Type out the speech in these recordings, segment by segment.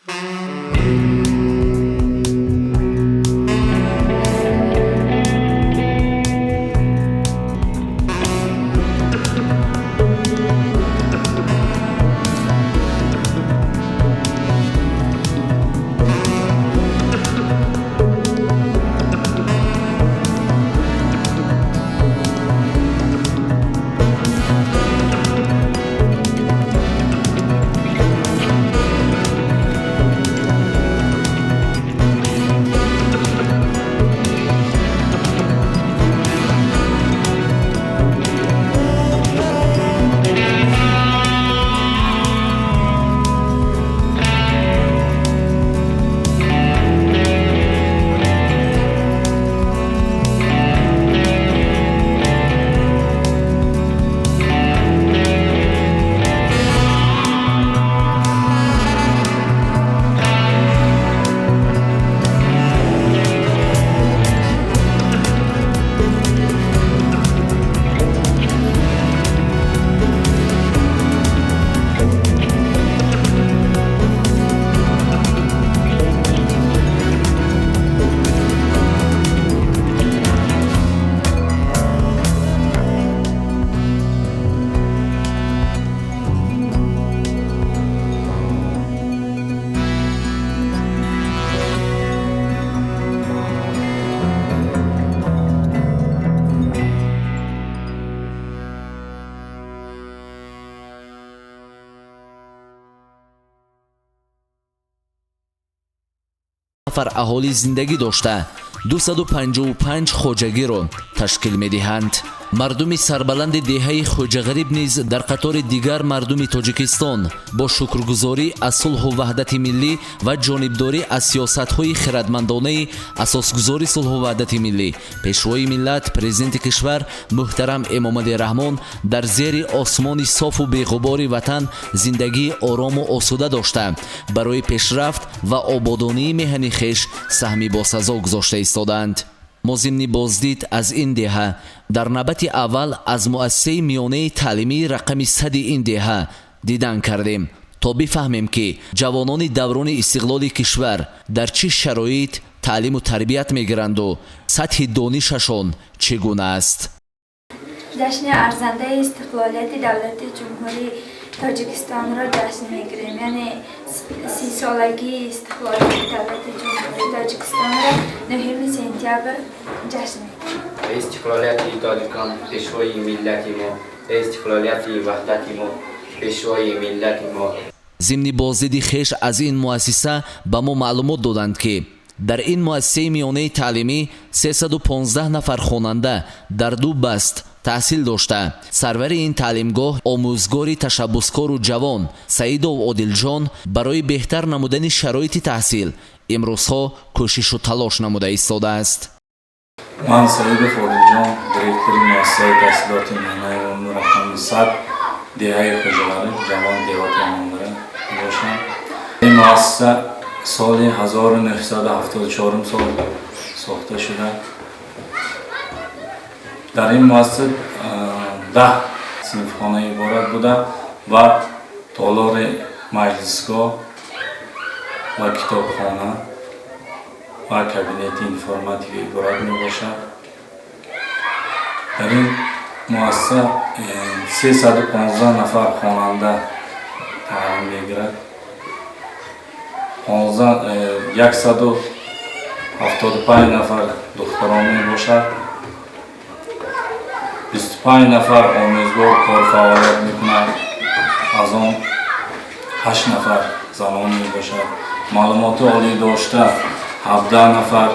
نفر اهالی زندگی داشته 255 خوجگیро تشکیل می‌دهند. مردم سربلند دهه خوجағариб نیز در قطار دیگر مردم تاجیکستان با شکرگزاری از صلح و وحدت ملی و جانبداری از سیاست‌های خردمندانه اساسگزاری صلح و وحدت ملی پیشوای ملت پرزیدنت کشور محترم امامد رحمان در زیر آسمان صاف و بی‌غبار وطن زندگی آرام و آسوده داشته برای پیشرفت و آبادانی مهنی خویش سهمی باسزا گذاشته ایستادند. ما ضمن بازدید از این دهه در نوبت اول از مؤسسه میانه تعلیمی رقم 100 این دهه دیدن کردیم تا بفهمیم که جوانان دوران استقلال کشور در چه شرایط تعلیم و تربیت میگیرند و سطح دانششان چگونه است. جشن ارزنده استقلالیت دولت جمهوری تاجیکستان را جشن میگیریم، یعنی 30 سالگی استقلالیت دولت جمهوری تاجیکستان را 9 سپتامبر جشن میگیریم. استقلالیت تاجیکان پیشوای ملت ما، استقلالیت وحدت ما پیشوای ملت ما. ضمن بازدید خویش از این مؤسسه به ما معلومات دادند که در این مؤسسه میانه تعلیمی 315 نفر خواننده در 2 بست تحصیل داشته. سرور این تعلیمگاه آموزگاری تشبسکار و جوان سعید و عادل جان برای بهتر نمودن شرایط تحصیل امروزها کوشش و تلاش نموده ایستاده است. من سعید عادل جان دیرکتور مؤسسه تحصیلات میانه و رقم 100 دهه خوجағариб جوان دهات امانداره باشم. این مؤسسه سال 1974 سال ساخته شده. در این مؤسسه 10 صنفخانه عبارت بوده و تالار مجلسگاه و کتابخانه و کابینت اینفرماتیک عبارت می باشد. در این مؤسسه 315 نفر خواننده تعلیم میگیرد. 175 نفر دختران می باشد. 25 نفر آموزگار کار فعالیت میکنند. از آن 8 نفر زنان می باشد. معلومات عالی داشته 17 نفر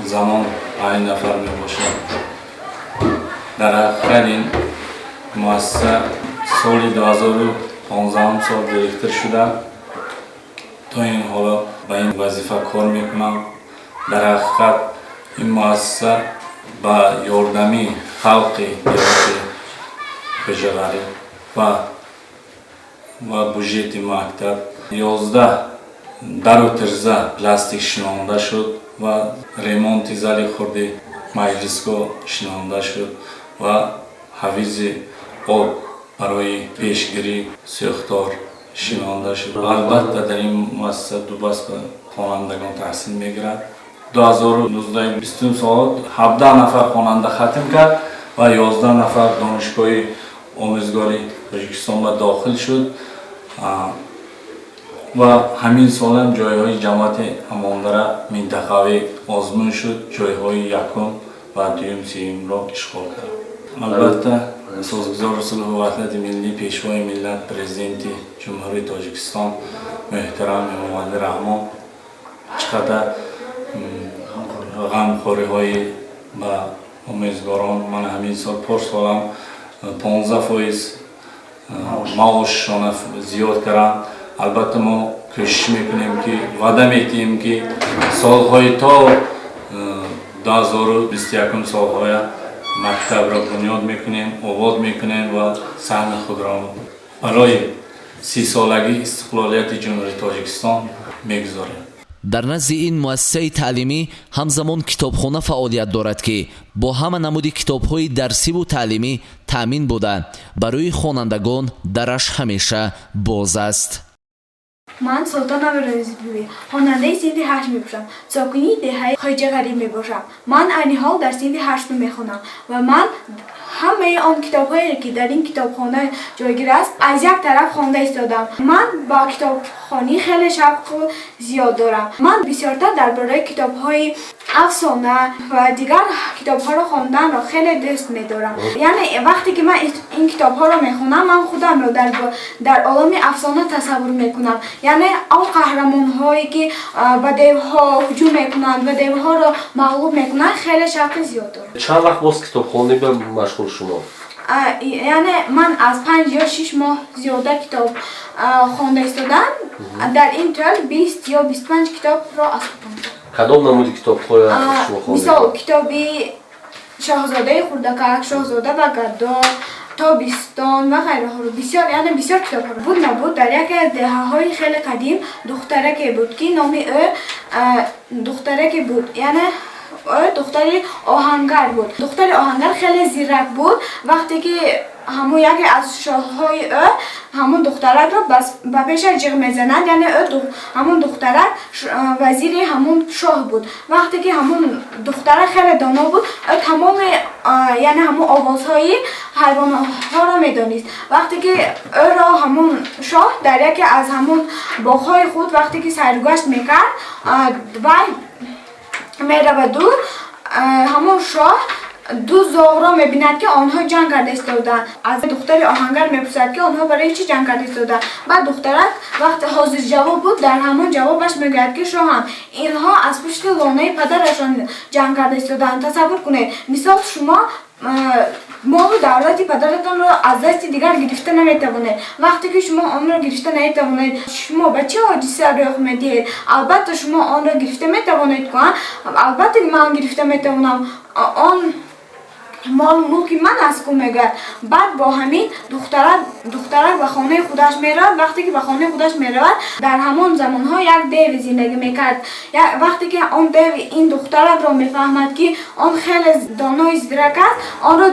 زنان 5 نفر می باشد. در آخر این مؤسسه سال 2015 سال دیرکتور شده. تا این حالا با این وظیفه کار میکنم. در حقیقت این مؤسسه با یاردمی خلق دهات خوجағариб و بودجت مکتب 11 در و ترزه پلاستیک شنانده شد و ریمونت زل خورد مجلسگاه شنانده شد و حویز آب برای پیشگیری سوختار шинонда шуд. Албатта дар ин муассиса дубаста хонандагон таҳсил мегирад. 2019 20 соат 17 нафар хонанда хатм кард ва 11 нафар донишгоҳи омӯзгори Тоҷикистон ба дохил шуд. ва ҳамин солам ҷойҳои ҷамоати Амондара минтақавӣ Озмуни шуд, ҷойҳои якум ва дуюм сеюмро ишғол кард. албатта созгузор Расулу ваҳдати миллӣ пешвои миллат президенти ҷумҳурии Тоҷикистон муҳтарам Эмомалӣ Раҳмон чӣ қадар ғамхориҳои ба омӯзгорон, ман ҳамин сол порсолам 15% маошшона зиёд кардам. албатта мо кӯшиш мекунем ки ваъда метиҳем ки солҳои то 2021 солҳоя мактабро бунёд мекунем, обод мекунем ва саҳми худро барои 30-солагии истиқлолияти ҷумҳурии Тоҷикистон мегузорем. дар назди ин муассисаи таълимӣ ҳамзамон китобхона фаъолият дорад ки бо ҳама намуди китобҳои дарсиву таълимӣ таъмин буда барои хонандагон дараш ҳамеша боз аст. من سلطان رازی‌پوری خواننده سینفی 8 میباشم. ساکنی دهه خوجغریب میباشم. من عین حال در سینفی 8 میخونم و من همه آن کتاب‌هایی که در این کتابخانه جایگیر است از یک طرف خوانده ایستادم. من با کتابخوانی خیلی شوق زیاد دارم. من بسیارتر درباره کتاب‌های افسانه و دیگر کتاب‌ها را خواندن را خیلی دوست می‌دارم. یعنی وقتی که من این کتاب‌ها را می‌خونم من خودم را در عالم افسانه تصور می‌کنم. یعنی آن قهرمان‌هایی که به دیوها هجوم می‌کنند و دیوها را مغلوب می‌کنند خیلی شوق زیاد دارم. چند وقت باز کتابخوانی به مشغول شما؟ یعنی من از 5 یا 6 ماه زیاده کتاب خوانده ایستادم. در این طول 20 یا 25 کتاب را خوندم. کدام نمودی کتاب‌ها شما خواندید؟ مثال کتابی شاهزاده خردکک، شاهزاده و گدا، تابستان و غیره ها رو بسیار کتاب ها بود نبود. در یک دهه‌های خیلی قدیم دخترکی بود که نام او دخترکی بود، یعنی دختری آهنگر بود. دختری آهنگر خیلی زیرک بود. وقتی که همون یکی از شاههای او همون دخترک رو به پیش جیغ میزند، یعنی همون دخترک وزیر همون شاه بود. وقتی که همون دخترک خیلی دانا بود، تمام یعنی همون آوازهای حیوانات رو میدانست. وقتی که او را همون شاه در یکی از همون باغ‌های خود وقتی که سرگشت میکرد و میرود دور، همون شاه دو زاغ را میبیند که آنها جنگ کرده ایستادند. از دختر آهنگر میپرسد که آنها برای چی جنگ کرده ایستادند. بعد دخترک وقت حاضر جواب بود در همون جوابش میگوید که شاهان اینها از پشت لانه پدرشان جنگ کرده ایستادند. تصور کنید مثال شما مال و دولت پدرتان را از دست دیگر گرفته نمیتوانید. وقتی که شما آن را گرفته نمیتوانید شما به چه حادثه رخ میدهید؟ البته شما آن را گرفته میتوانید کنید. البته من گرفته میتوانم آن مال ملک من است که میگه. بعد با همین دخترک به خانه خودش میرود. وقتی که به خانه خودش میرود در همان زمانها یک دیو زندگی میکرد. وقتی که آن دیو این دخترک را میفهمد که آن خیلی دانای زیرک است، آن را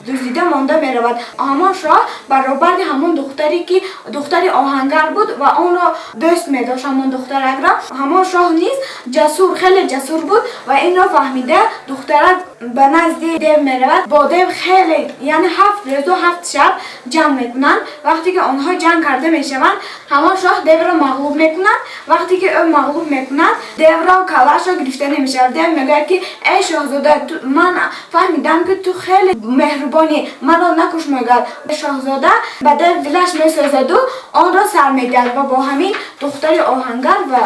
دزدیده مانده میرود. همان شاه برابر همون دختری که دختری آهنگر بود و آن را دوست میداشت همون دخترک را. همان شاه نیز جسور خیلی جسور بود و این را فهمیده دخترک به نزد دیو میرود. با دیو خیلی یعنی 7 روز و 7 شب جنگ میکنند. وقتی که آنها جنگ کرده میشوند همان شاه دیو را مغلوب میکنند. وقتی که او مغلوب میکنند دیو را و کلاش را گرفته نمیشود. دیو میگه که ای شاهزاده من فهمیدم که تو خیلی مهربانی، من را نکش. میگه شاهزاده به دیو دلش میسوزد و آن را سر میدهد و با همین دختر آهنگر و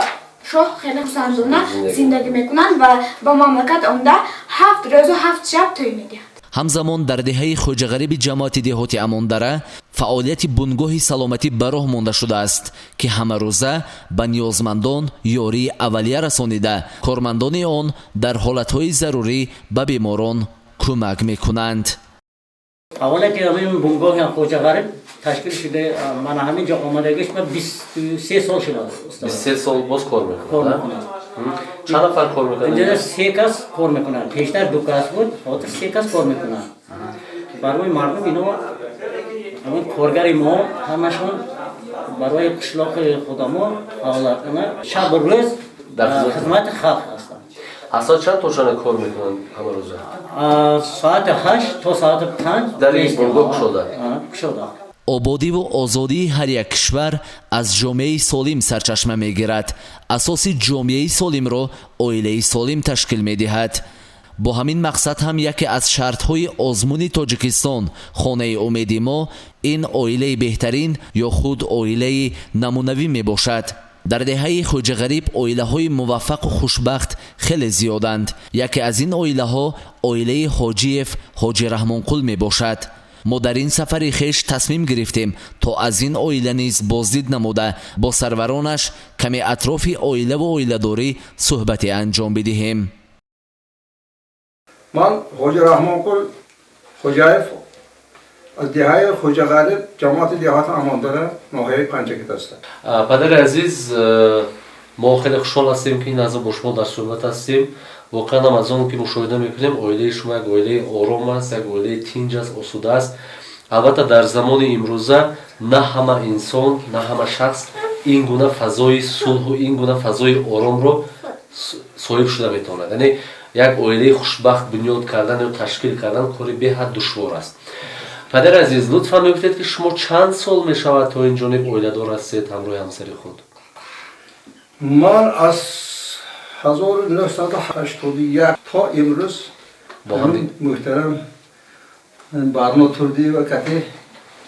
شاه خیلی خرسندانه زندگی میکنند و با مملکت آمده 7 روز و 7 شب توی میدهند. ҳамзамон дар деҳаи хуҷағариби ҷамоати деҳоти Амондара фаъолияти бунгоҳи саломатӣ ба роҳ монда шудааст ки ҳамарӯза ба ниёзмандон ёрии аввалия расонида кормандони он дар ҳолатҳои зарурӣ ба беморон кӯмак мекунанд. фаъолияти ҳамин бунгоҳи хуҷағариб ташкил шуда ман ҳамин ҷо омадагиш 23 сол шуда. 23 сол боз кор мекунад. چند نفر کار میکنن؟ اینجا 3 کس کار میکنن. پیشتر 2 کس بود، حالا 3 کس کار میکنن. برای مردم اینا همون کارگر ما همشون برای قشلاق خودمون فعالیتانه شب و روز خدمت خلق هستند. از ساعت چند تا شانه کار میکنن همه روزه؟ ساعت 8 تا ساعت 5 در این بنگاه کشوده. ободӣ ву озодии ҳар як кишвар аз ҷомеаи солим сарчашма мегирад. асоси ҷомеаи солимро оилаи солим ташкил медиҳад. бо ҳамин мақсад ҳам яке аз шартҳои озмуни тоҷикистон хонаи умеди мо ин оилаи бехтарин ё худ оилаи намунавӣ мебошад. дар деҳаи хуҷағариб оилаҳои муваффақу хушбахт хеле зиёданд. яке аз ин оилаҳо оилаи ҳоҷиев ҳоҷи раҳмонқул мебошад. мо дар ин сафари хеш тасмим гирифтем то аз ин оила низ боздид намуда бо сарваронаш каме атрофи оилаву оиладорӣ суҳбате анҷом бидиҳем. ман ҳоҷи раҳмонқул хоҷаев аз деҳаи хуҷағариб ҷамоати деҳоти Амондара ноҳияи Панҷакит ҳастам. падари азиз, мо хеле хушҳол ҳастем ки наза бо шумо дар суҳбат ҳастем. воқеан ҳам аз он ки мушоҳида мекунем оилаи шумо як оилаи ором аст, як оилаи тинҷ аст, осуда аст. албатта дар замони имрӯза на ҳама инсон, на ҳама шахс ин гуна фазои сулҳу ин гуна фазои оромро соҳиб шуда метавонад. яъне як оилаи хушбахт бунёд кардан ё ташкил кардан кори беҳад душвор аст. падари азиз, лутфан мегуфтед ки шумо чанд сол мешавад то ин ҷониб оиладор ҳастед ҳамроҳи ҳамсари худ? ман аз 1981 то имрӯз бо ҳамин муҳтарам барно турдӣ ва кати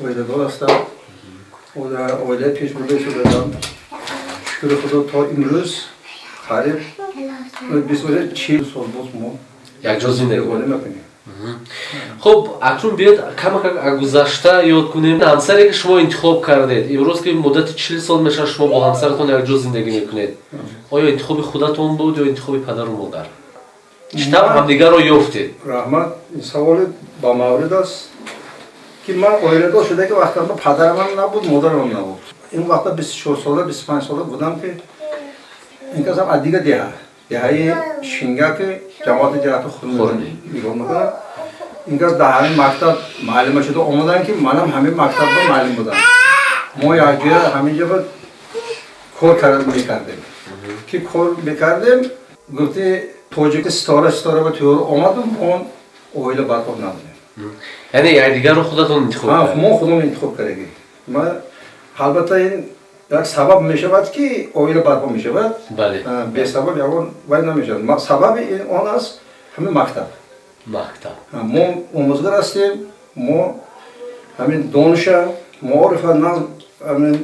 оиладор ҳастам. оилаи пешбурда шудам. шукри худо то имрӯз қариб 40 сол боз мо якҷо зиндагӣ мекунем. хуб, акнун биёд камак гузашта ёд кунем. ҳамсаре ки шумо интихоб кардед, имрӯз ки муддати 40 сол мешавад шумо бо ҳамсаратон якҷо зиндагӣ мекунед, оё интихоби худатон буд ё интихоби падару модар? чӣ тавр ҳамдигарро ёфтед? раҳмат, ин саволи ба маврид аст ки ман оиладор шуда ки вақтан падарам набуд, модарам набуд. ин вақта 24 сола 25 сола будам ки ин касам аз дига деҳаи шингаки ҷамоати деҳати хурни нигоҳ мекунам. ин кас дар ҳамин мактаб маълима шуда омадам ки манам ҳамин мактабда маълим будам. мо якҷоя ҳамин ҷо кор мекардем. ки кор мекардем, гуфти тоҷики ситора ба тӯёр омадум, он оила барпо намудем. яъне якдигарро худатон интихоб кардед? мо худам интихоб кардем. албатта ин як сабаб мешавад ки оила барпо мешавад. бесабаб ягон вай намешавад. сабаби он аст ҳамин мактаб. мо омӯзгар ҳастем, мо ҳамин дониша маорифа ҳамин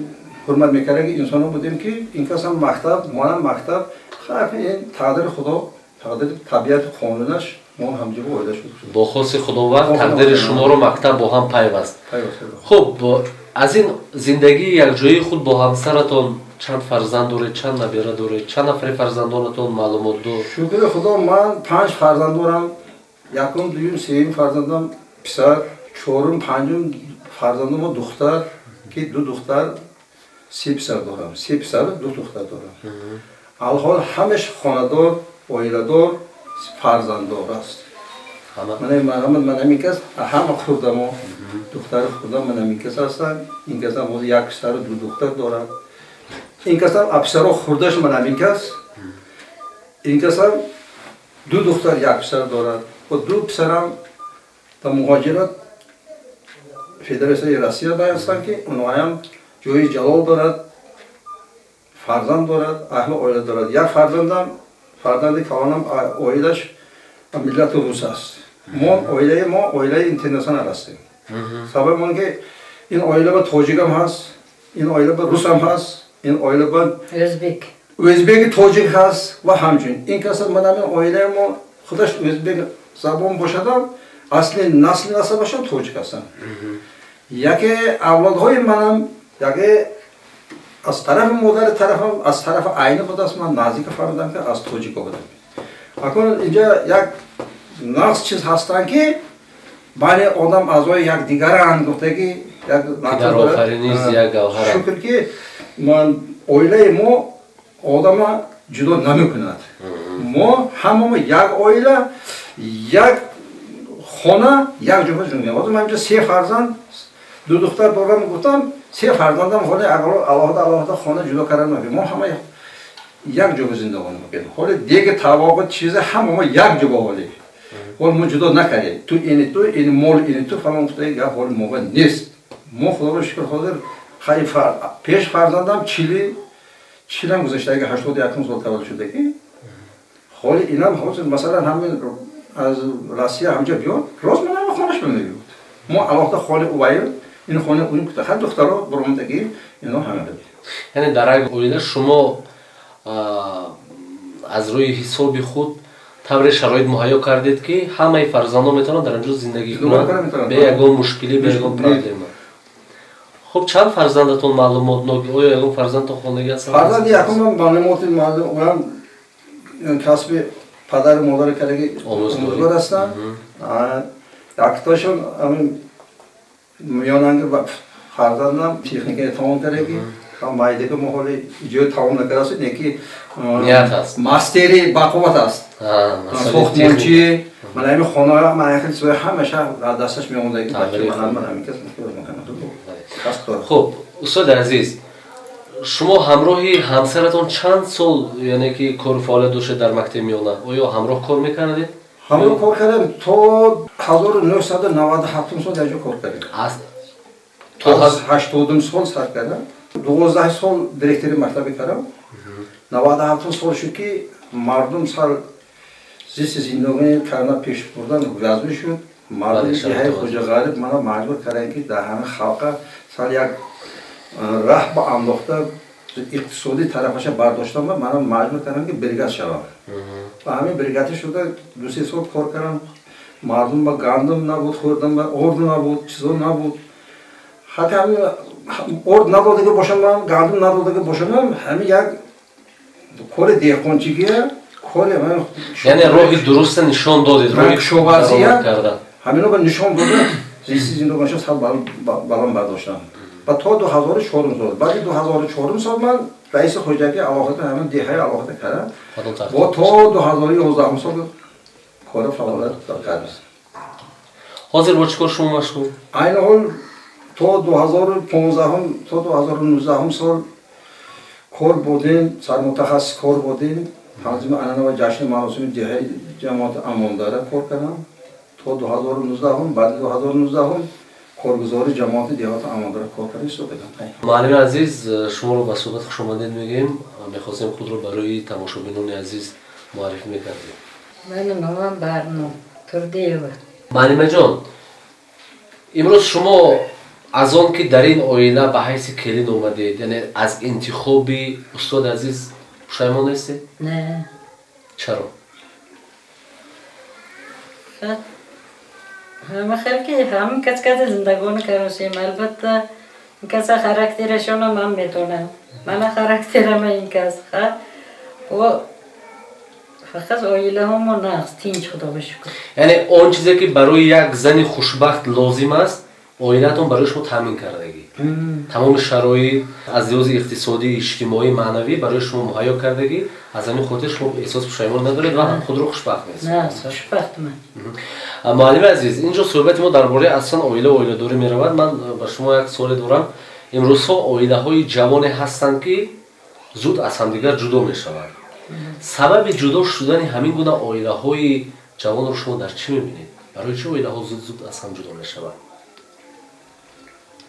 ҳурмат мекардаги инсонон будем ки ин касам мактаб, монам мактаб харфи ин тақдири худо, тақдири табиати қонунаш мо ҳамҷиро оила шуд. бо хоси худованд тақдири шуморо мактаб бо ҳам пайваст. хуб, аз ин зиндагии якҷояи худ бо ҳамсаратон чанд фарзанд доред, чанд набира доред, чанд нафари фарзандонатон маълумот дор? шукри худо, ман 5 фарзанд дорам. якум, дуюм, сеюм фарзандам писар, чорум, панҷум фарзандам духтар, ки 2 духтар, 3 писар дорам. 3 писару 2 духтар дорам. алҳол ҳамаш хонадор, оиладор, фарзанддор аст. ман ҳамин кас ҳама хурдамо духтари хурдам ман ҳамин кас ҳастам. ин касам ҳозир 1 писару 2 духтар дорам. ин касам писаро хурдаш ман ҳамин кас. ин касам 2 духтар, 1 писар дорад. ва 2 писарам ба муҳоҷират Федератсияи Россия ҳастанд ки онҳоям ҷои ҷалол дорад, фарзанд дорад, аҳли оила дорад. як фарзанди калонам оилаш миллати рус аст. мо оилаи интернационал ҳастем. сабаби он ки ин оила ба тоҷикам ҳаст, ин оила ба русам ҳаст, ин оила ба өзбеки тоҷик ҳаст ва ҳамчун. ин каса манами оилаи мо худаш өзбек забон бошадам, асли насли насабашам тоҷик ҳастам. яке авлодҳои манам яке аз тарафи модари тарафам, аз тарафи айни будааст, ман наздика фаҳмидам ки аз тоҷика будам. акун инҷа як нақс чиз ҳастанд ки баъне одам аъзои якдигаранд, гуфтаги шукр ки ман оилаи мо одама ҷудо намекунад. мо ҳамамо як оила, як хона, як ҷоба зиндагӣ. ҳозир ман инҷа 3 фарзанд, 2 духтар дорам, гуфтам سه فرزندم حالا علاوه خانه جدا کردن نبی ما همه یک جا زندگی میکنیم حالا دیگه توابط چیز همه ما یک جا حالی حالا ما جدا نکردیم تو این مول این تو فهم افتاده که حال موقع نیست ما خدا رو شکر حاضر خیلی پیش فرزندم چیلم گذاشته که 81 سال تولد شده که حالا اینم مثلا همین از روسیه همجا بیاد راست من خونش بمیرد ما علاوه خاله اوایل این خانه اون که هر دخترها برامدگی اینا همه بود یعنی در اوایل شما از روی حساب خود طور شرایط مهیا کردید که همه فرزندان میتونن در اینجا زندگی کنند به یگان مشکلی به یگان پرابلم. خب چند فرزندتون معلومات نگی؟ آیا یگان فرزندتون خانگی هستن؟ فرزند یکم معلومات اونم کسب پدر مادر کردگی آموزگار هستن یکتاشون همین میاننگ فرزندم تکنیک تمام کردگی مایده که محالی ایجاد تمام نکرده است یکی ماستری باقوت است ساختمانچی من همین خانه ها من خیلی سوی همیشه دستش میامونده که بچه من همین کس میکنم. خب استاد عزیز شما همراهی همسرتون چند سال یعنی که کار فعالیت داشته در مکتب میونه آیا همراه کار میکردید؟ همراه کار کردم تا 1997 سال اینجا کار کردم تا 80 سال سر کردم 12 سال دیرکتوری مکتب کردم 97 سال شد که مردم سال زیست زندگی کردن پیش بردن وضعی شد مردم دهه خوجغارب منو مجبور کردن که در همه خلق سال یک راه با انداخته اقتصادی طرفش برداشتم و منو مجبور کردن که بریگاد شوم و همین بریگاد شده 2-3 سال کار کردم مردم با گندم نبود خوردم با ارد نبود چیزا نبود حتی همین ارد نداده که باشم من گندم نداده که باشم همین یک کار دهقانچیه کار من یعنی راهی درست نشان دادید راهی کشاورزیه همین رو نشان داده زیستی زندگیش سال بالام برداشتم و تا 2004 سال بعد 2004 سال من رئیس خوجگی علاقه همین دهه علاقه کردم و تا 2011 سال کار فعالیت کردم. حاضر با چیکار شما مشغول؟ این حال تا 2015 تا 2019 سال کار بودیم سر متخصص کار بودیم تنظیم عنعنه و جشن مراسم دهه جماعت امانداره کار کردم تا 2019 بعد 2019 کارگزار جماعت دهات امانداره کار کردم شده. معلم عزیز شما رو به صحبت خوش آمدید میگیم می‌خواستیم خود رو برای تماشابینان عزیز معرفی می‌کردیم. من نامم برنو تردیه. معلم جان امروز شما از آن که در این آینه به حیث کلین اومدید یعنی از انتخاب استاد عزیز پشیمان نیستید؟ نه. چرا؟ همه خیلی همین کس زندگانی کردیم البته این کس خاراکترشون من میتونم من خاراکترم این کس و فقط آیله هم نقص تینج خدا بشکر یعنی آن چیزی که برای یک زن خوشبخت لازم است آیلتون برای شما تامین کردگی تمام شرایط از لحاظ اقتصادی اجتماعی معنوی برای شما مهیا کردگی از همین خاطر شما احساس پشیمان ندارید و خود رو خوشبخت می‌دونید. نه خوشبخت من. معلم عزیز اینجا صحبت ما درباره اصلا آیله داری می‌رود. من با شما یک سوال دارم. امروزها آیله‌های جوان هستند که زود از همدیگر جدا می‌شوند. سبب جدا شدن همین گونه آیله‌های جوان رو شما در چی می‌بینید؟ برای چه آیله‌ها زود از هم جدا می‌شوند؟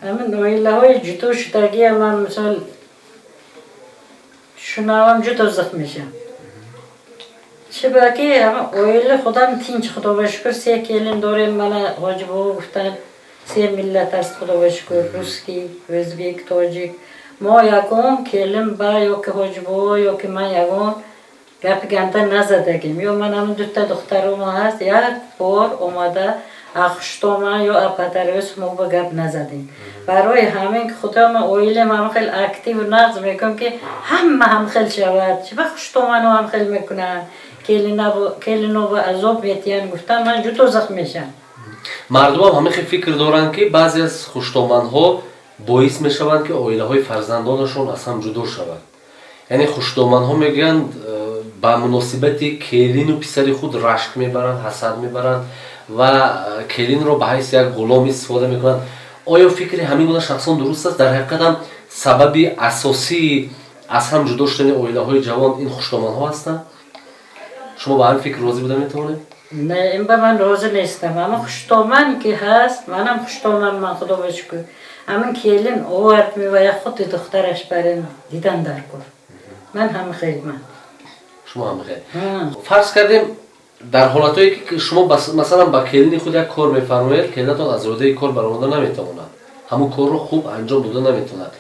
همین آیله‌های جدا شدگی من مثلا شنوام جدا زخم میشم. چه باکی همه آیله خودم تینج خدا و شکر سه کلین داریم من واجبه گفتن سه ملت است خدا و شکر روسکی، ازبک، تاجیک ما یکم کلیم با یا که واجبه یا که من یکم گپ گنده نزدگیم یا من همین دوتا دخترم هست یک بار اومده اخشتومه یا اپاتریوس ما با گپ نزدیم برای همین که خودم اویلم هم خیلی اکتیو نقض میکنم که هم خیلی شود چه بخشتومه هم خیلی میکنن کلی نو با عذاب میتین گفتن من جوتو زخم میشم مردم هم همه خیلی فکر دارن که بعضی از خوشتومن ها باعث میشوند که اویله های فرزندانشون از هم جدا شود یعنی خوشتومن ها میگن با مناسبت کلین و پسر خود رشک میبرن حسد میبرن و کلین رو به حیث یک غلام استفاده میکنن آیا فکر همین گونه شخصان درست است؟ در حقیقت هم سببی اساسی از هم جدا شدن اویله های جوان این خوشنامان ها هستند؟ شما با همین فکر راضی بودن میتونه؟ نه این به من راضی نیستم. اما خوشتامن که هست منم خوشتامن من خدا بشکر. اما کیلین آورد میوه خود دخترش برین دیدن در کن. من هم خیلی من. شما هم خیلی. فرض کردیم در حالتایی که شما مثلا با کلین خود یک کار میفرمایید، کلینتان از روده کار برآمده نمیتواند، همون کار رو خوب انجام داده نمیتواند،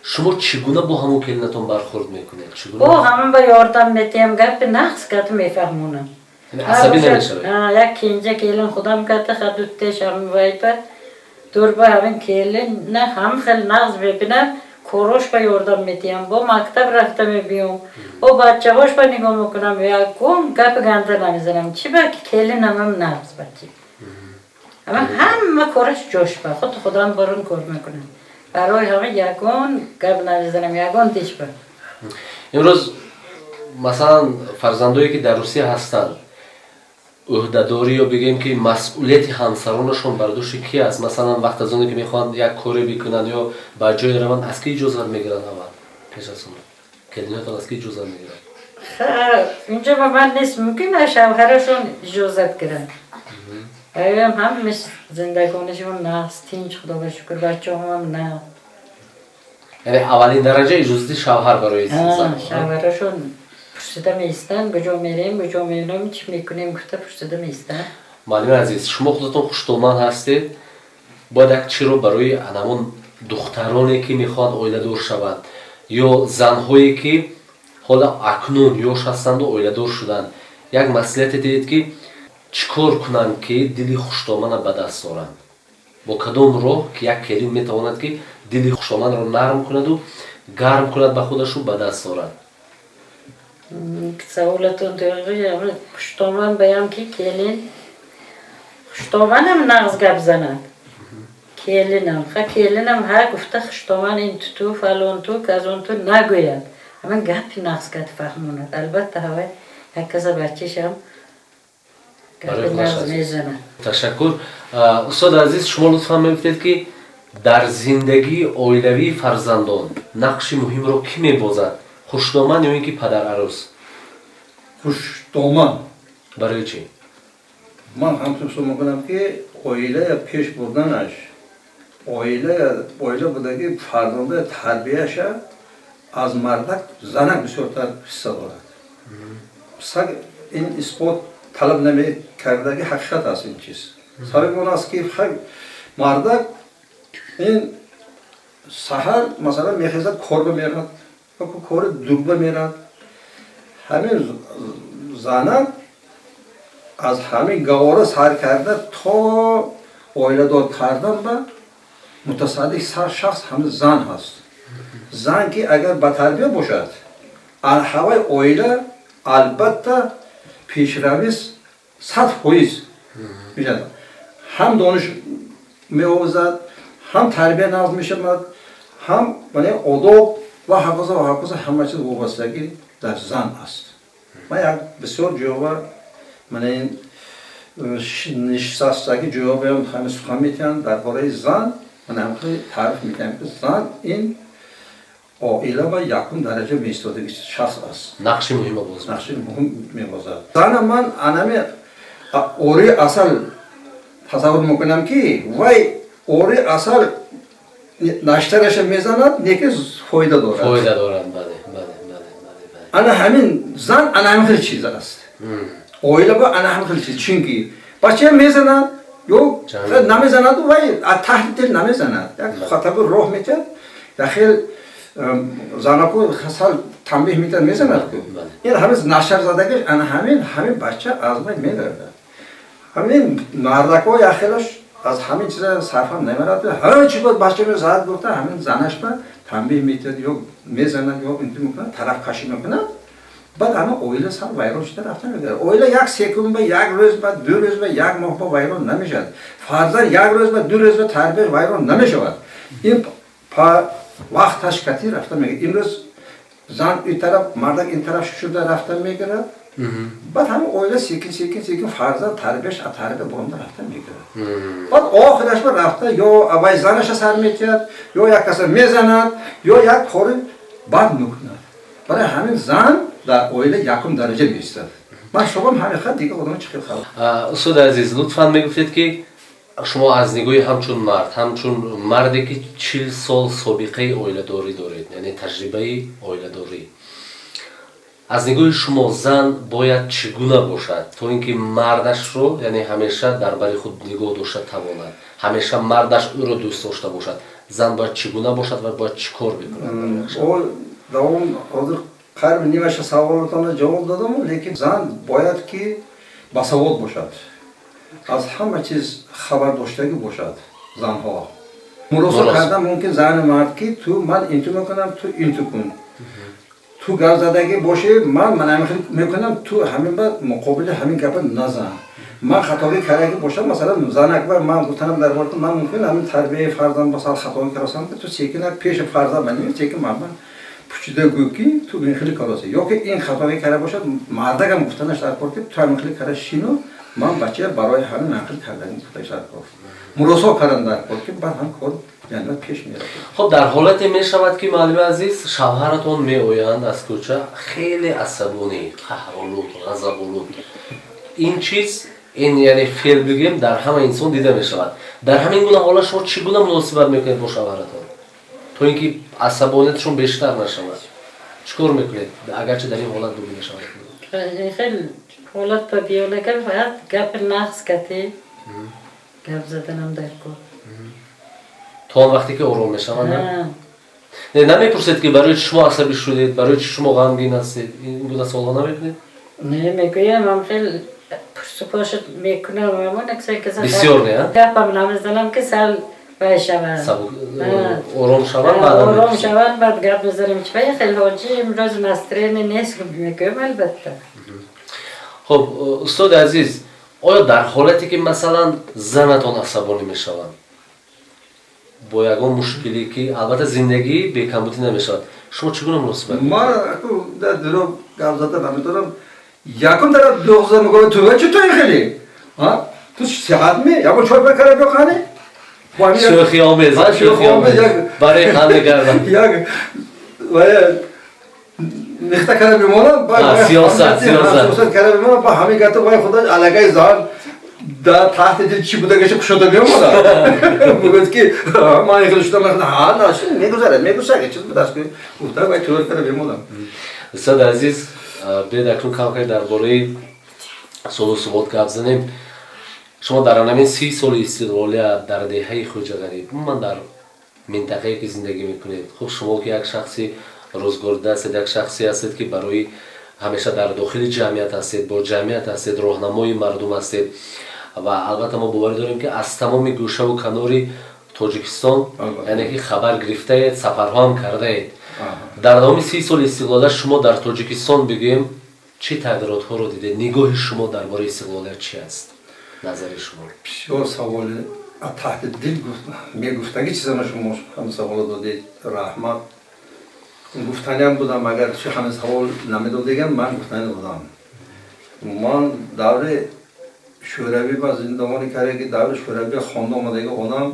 شما چگونه با همون کلینتان برخورد میکنید؟ چگونه؟ با همون با یاردم میتیم گپ نقص کت میفهمونم. یعنی عصبی نمیشوید؟ یک کنجه کلین خودم کت خدوتش هم وایپر دور با همین کلین نه هم خیلی نقص ببینم کوروش با یاردم میتیم، با مکتب رفته میبیم، با بچه هاش با نگاه میکنم یا کم گپ گنده نمیزنم چی با کلین هم نقص بچه. اما همه کارش جوش با خود خودم برون کار میکنم. برای همه یکون گپ نمیزنم یکون دیش با. امروز مثلا فرزندایی که در روسیه هستند عهده‌داری یا بگیم که مسئولیت همسرانشون برداشت کی است؟ مثلا وقت از اونی که میخوان یک کاری بکنن یا با جای روان از کی اجازه میگیرن؟ اول پیش از اون کلینتون از کی اجازه میگیرن؟ خب اینجا با من نیست، ممکنه شوهرشون اجازه گیرن. هم مثل زندگانشون نه تینج خدا به شکر، بچه هم نه. یعنی اولین درجه اجازه شوهر برای زن؟ شوهرشون پشتده میستن، کجا میریم کجا میریم چی میکنیم گفته پشتده میستن. معلم عزیز شما خودتون خوشتومان هستید، باید یک چی رو برای همون دخترانی که میخواد اویله دار شوند یا زنهایی که حالا اکنون یوش هستند و اویله دار شدند یک مسئولیت دید که چیکار کنند که دلی خوشتومان به دست آورند؟ با کدام راه که یک کلیم میتواند که دلی خوشتومان رو نرم کند و گرم کند به خودش و به دست آورند؟ سوالتون دقیقه خوشتومان بیم که کلین خوشتومان هم نغز گپ زند کلینم کلینم ها گفته خوشتومان این تو فلان تو که از اون تو نگوید اما گپی نغز گپ فهموند. البته هوای یک کس بچهش هم گپی نغز میزند. تشکر. استاد عزیز شما لطفا میگفتید که در زندگی اویلوی فرزندان نقش مهم رو کی میبازد؟ خوشتومان یا اینکه پدر عروس؟ خوشتومان. برای چی؟ من همطور سو میکنم که اویله پیش بردنش اویله بودگی فرزنده تربیهش از مردک زنک بسیارتر حصه دارد. سگ این اثبات طلب نمی کردگی حقیقت است این چیز. سبب اون است که مردک این سحر مثلا میخیزد کار میرد و کار دوبه میرد. همین زنک از همین گواره سر کرده تا اویله دار کردن به متصدی سر شخص همین زن هست. زن که اگر با تربیه باشد هوای اویله البته پیشرویست 100% میشد. هم دانش می‌آموزد، هم تربیه نافذ میشود، هم یعنی آداب و حقوق همه چیز وابستگی در زن است. من یک بسیار جواب من این نشستگی جواب هم سخن میتونم درباره زن. من هم تعریف میکنم که زن این عائله و یکم درجه میستادگی شخص است. نقش مهم بازد. نقش مهم میبازد. زن من انمی اوری اصل تصور میکنم که وای اوری اصل نشترش میزند نیکی فایده دارد. فایده دارد. بله. انا همین زن انا همین خیلی چیز است. اویله با انا همین خیلی چیز. چونکی بچه میزند یا نمیزند و وای تحت دل نمیزند. یک خطاب راه میتد. داخل زنکو خسال تنبیه میتد میزند. این همین نشر زدگیش انا همین بچه از من میگرده. همین مردکو یا خیلش از همین چیزا صرفا نمیرد. هر چی بود بچه می زد گفته همین زنش با تنبیه میتد یا میزند یا اینطور میکنه طرف کشی میکنه. بعد اما اویله سر ویران شده رفته میگه. اویله یک سکند به یک روز بعد 2 روز به یک ماه با ویران نمیشد. فرزند یک روز به 2 روز به تربیت ویران نمیشود. این وقتش کتی رفته میگه. امروز زن این طرف مردک این طرف شده رفته میگیره. بعد همین اویله سیکن فرزند تربیش از تربیه برونده رفته میگیره. بعد آخرش به رفته یا اول زنش سر میتید یا یک کس میزند یا یک کاری بد میکنه. برای همین زن در اویله یکم درجه میستد. من شما همین خط دیگه آدم چی خیلی خواهد. استاد عزیز لطفاً میگفتید که شما از نگاه همچون مردی که 40 سال سابقه اویله داری دارید، یعنی تجربه اویله داری، از نگاه شما زن باید چگونه باشد تا اینکه مردش رو یعنی همیشه درباره خود نگاه داشته تواند، همیشه مردش او رو دوست داشته باشد، زن باید چگونه باشد و باید چیکار بکند؟ اون قرب نیمش سوالتان جواب دادم، لیکن زن باید که باسواد باشد، از همه چیز خبر داشتگی باشد. زنها مراسم کردن ممکن زن مرد که تو من اینطور میکنم تو اینطور کن، تو گرد زدگی باشه من میکنم تو همین بعد مقابل همین گپ نزن. من خطایی کردگی باشم مثلا زن اکبر من گفتم در مورد من ممکن همین تربیت فرزند مثلا خطایی کردم تو چیکن پیش فرزند من چیکن من پوچیده گویی تو این خیلی کاراست یا که این خطایی کرده باشد مردم گفتنش در پارتی تو همین خیلی کارش شینو من بچه برای همین نقل کردن خودش در کار مراسم کردن در پارتی بعد هم کار یعنی پیش میره. خب در حالتی می شود که معلم عزیز شوهرتون می آیند از کوچه خیلی عصبانی، قهرآلود، غضب‌آلود. این چیز این یعنی فعل بگیم در همه انسان دیده می شود. در همین گونه حالا شما چگونه مناسبت میکنید با شوهرتون؟ تو اینکه عصبانیتشون بیشتر نشود. چیکار میکنید اگرچه در این حالت دوباره شود؟ خیلی حالت با بیولوژی باید گپ نقص کتی گپ زدنم در کار. تا وقتی که آرام میشوند نه نمیپرسید که برای شما عصبی شدید، برای شما غمگین هستید، این گونه سوال‌ها نمیکنید؟ نه میگویم من خیلی پرسپوش میکنم و من اکثر کسی بسیار نه گپم نمیزنم که سال باید شود آرام شود آرام شود بعد گپ بزنیم چه خیلی حاجی امروز مسترین نیست میگویم البته. خب استاد عزیز آیا در حالتی که مثلا زنتون عصبانی میشوند با یگان مشکلی که البته زندگی به کمبودی نمیشود شما چگونه مناسبت ما در درو گپ زدن نمیدونم یکم در دوغزه میگه تو چطور خیلی ها تو ساعت می یا چای بکره بخوانی شوخی آمیز برای خنده کردن یک نخته کرده میمونم سیاست کرده میمونم با همین گفته وای خدا علاقه زار در تحت دل چی بوده گشه شده میمونم میگه که من خیلی شدم ها نه میگذره چیز بود است که گفته وای طور کرده میمونم. استاد عزیز بیاید اکنون کم درباره سال و ثبات گپ زنیم. شما در همین 30 سال استقلالیت در دهه خوجغریب من در منطقه‌ای که زندگی میکنید خب شما که یک شخصی روزگارده هستید، یک شخصی هستید که برای همیشه در داخل جمعیت هستید، با جمعیت هستید، راهنمای مردم هستید و البته ما باور داریم که از تمام گوشه و کناری تاجیکستان یعنی که خبر گرفته اید، سفرها هم کرده اید. در دام 30 سال استقلالیت شما در تاجیکستان بگیم چه تغییرات ها رو دیدید؟ نگاه شما درباره استقلالیت چی است؟ نظر شما؟ بسیار سوال تحت دل میگفتگی چیزا شما هم سوال دادید رحمت گفتنی هم بودم اگر چه همه سوال نمیدادیگم من گفتنی بودم. من دور شوروی با زندگانی کرده که دور شوروی خونده آمدگی آدم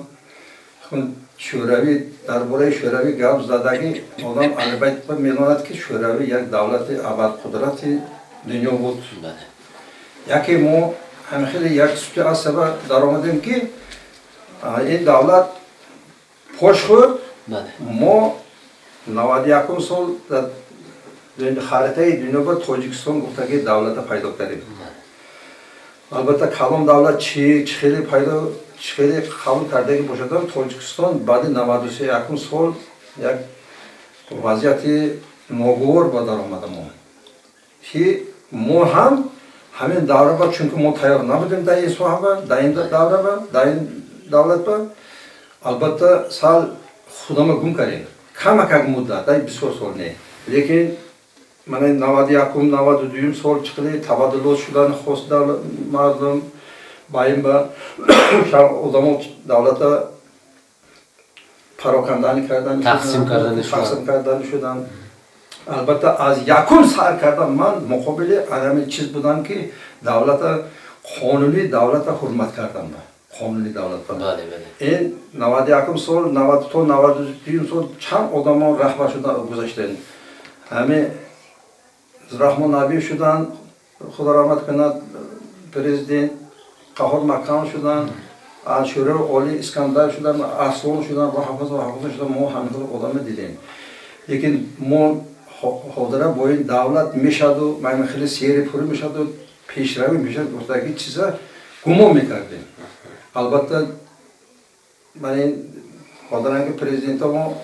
شوروی درباره شوروی گپ زدگی آدم البته میداند که شوروی یک دولت ابد قدرت دنیا بود. یکی ما هم خیلی یک سوتی از سبب در آمدیم که این دولت پاش خورد ما 91 سال در خریطه دنیا با تاجیکستان گفته که دولت پیدا کردیم. البته کلام دولت چی خیلی پیدا خیلی قبول کرده که باشد تاجیکستان بعد 93 سال یک وضعیت ناگوار با در آمده ما که ما هم همین دوره با چون که ما تیار نبودیم در این صحبت در این دوره با در این دولت با البته سال خودم گم کردیم کم مدت در 24 سال نه لیکن من 91 92 سال چقدر تبادلات شدن خواست مردم با این با آدم دولت پراکندن کردن تقسیم کردن شدن البته از یکم سر کردم من مقابل عدم چیز بودم که دولت قانونی دولت حرمت کردم قانونی دولت بله بله این 91 سال 90 تا 92 سال چند آدم رهبر شدن گذاشتن همه رحمان نبی شدن خدا رحمت کند پرزیدنت قهار مکان شدن از شورای عالی اسکندر شدن اصلان شدن و حافظ شدن ما همه آدم دیدیم لیکن ما حاضره با این دولت میشد و من خیلی سیر پوری میشد و پیشروی میشد گفتگی چیزا گمان میکردیم البته من این حاضران که پرزیدنت ما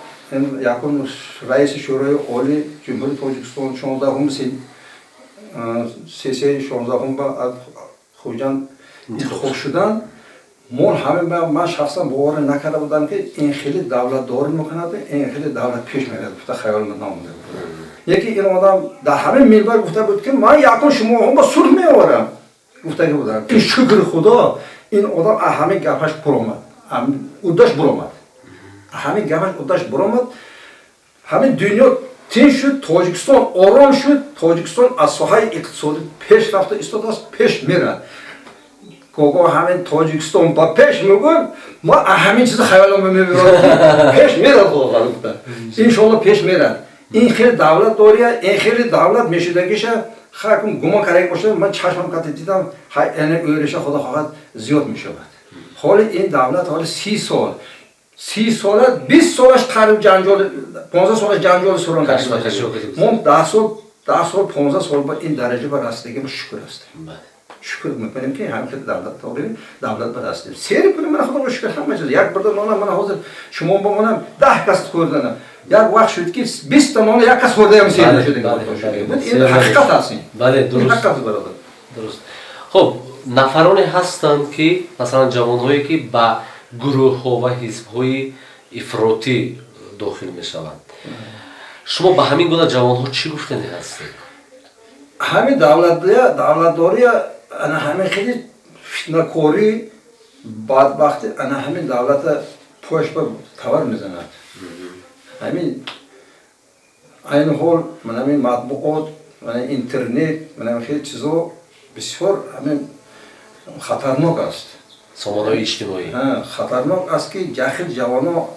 یکم رئیس شورای عالی جمهوری تاجیکستان 16 سیسی 16 با خوجان انتخاب شدن مول همه من شخصا باور نکرده بودم که این خیلی دولت داری میکنه این خیلی دولت پیش میره گفته خیال من نمونده یکی این آدم در همه منبر گفته بود که من یکم شما هم با صلح میآورم گفته بودم این شکر خدا این آدم همه گپش برآمد اودش برآمد همه گپش اودش برآمد همه دنیا تین شد تاجیکستان آرام شد تاجیکستان از ساحه اقتصادی پیش رفته ایستاده است پیش میره کوگو همین تاجیکستان با پیش میگن ما همین چیز خیالم میبرم پیش میره واقعا ان شاء الله پیش میره این خیلی دولت داره این خیلی دولت میشدگیش خاکم گمان کرده باشه من چشمم کته دیدم یعنی اوریش خدا خواهد زیاد میشود حال این دولت حال 30 سال 20 سالش قریب جنجال 15 سالش جنجال سران ما 10 سال 15 سال با این درجه به رسیدگی ما شکر هستیم شکر میکنیم که همین دولت داریم دولت به دست داریم سیر کنیم من خدا رو شکر همه چیز یک برده نان من حاضر شما با منم 10 کس خوردن یک وقت شد که 20 تا نان یک کس خورده هم سیر نشده این حقیقت هست بله درست درست خب نفرانی هستند که مثلا جوانهایی که با گروه ها و حزب های افراطی داخل می شوند شما به همین گونه جوان ها چی گفتنی هستید؟ همین دولت داری انا همین خیلی فتنه‌کاری بدبختی انا همین دولت پشت به تور میزند همین این حال من همین مطبوعات من اینترنت من همین خیلی چیزا بسیار همین خطرناک است سامانه‌های اجتماعی خطرناک است که جاخل جوانا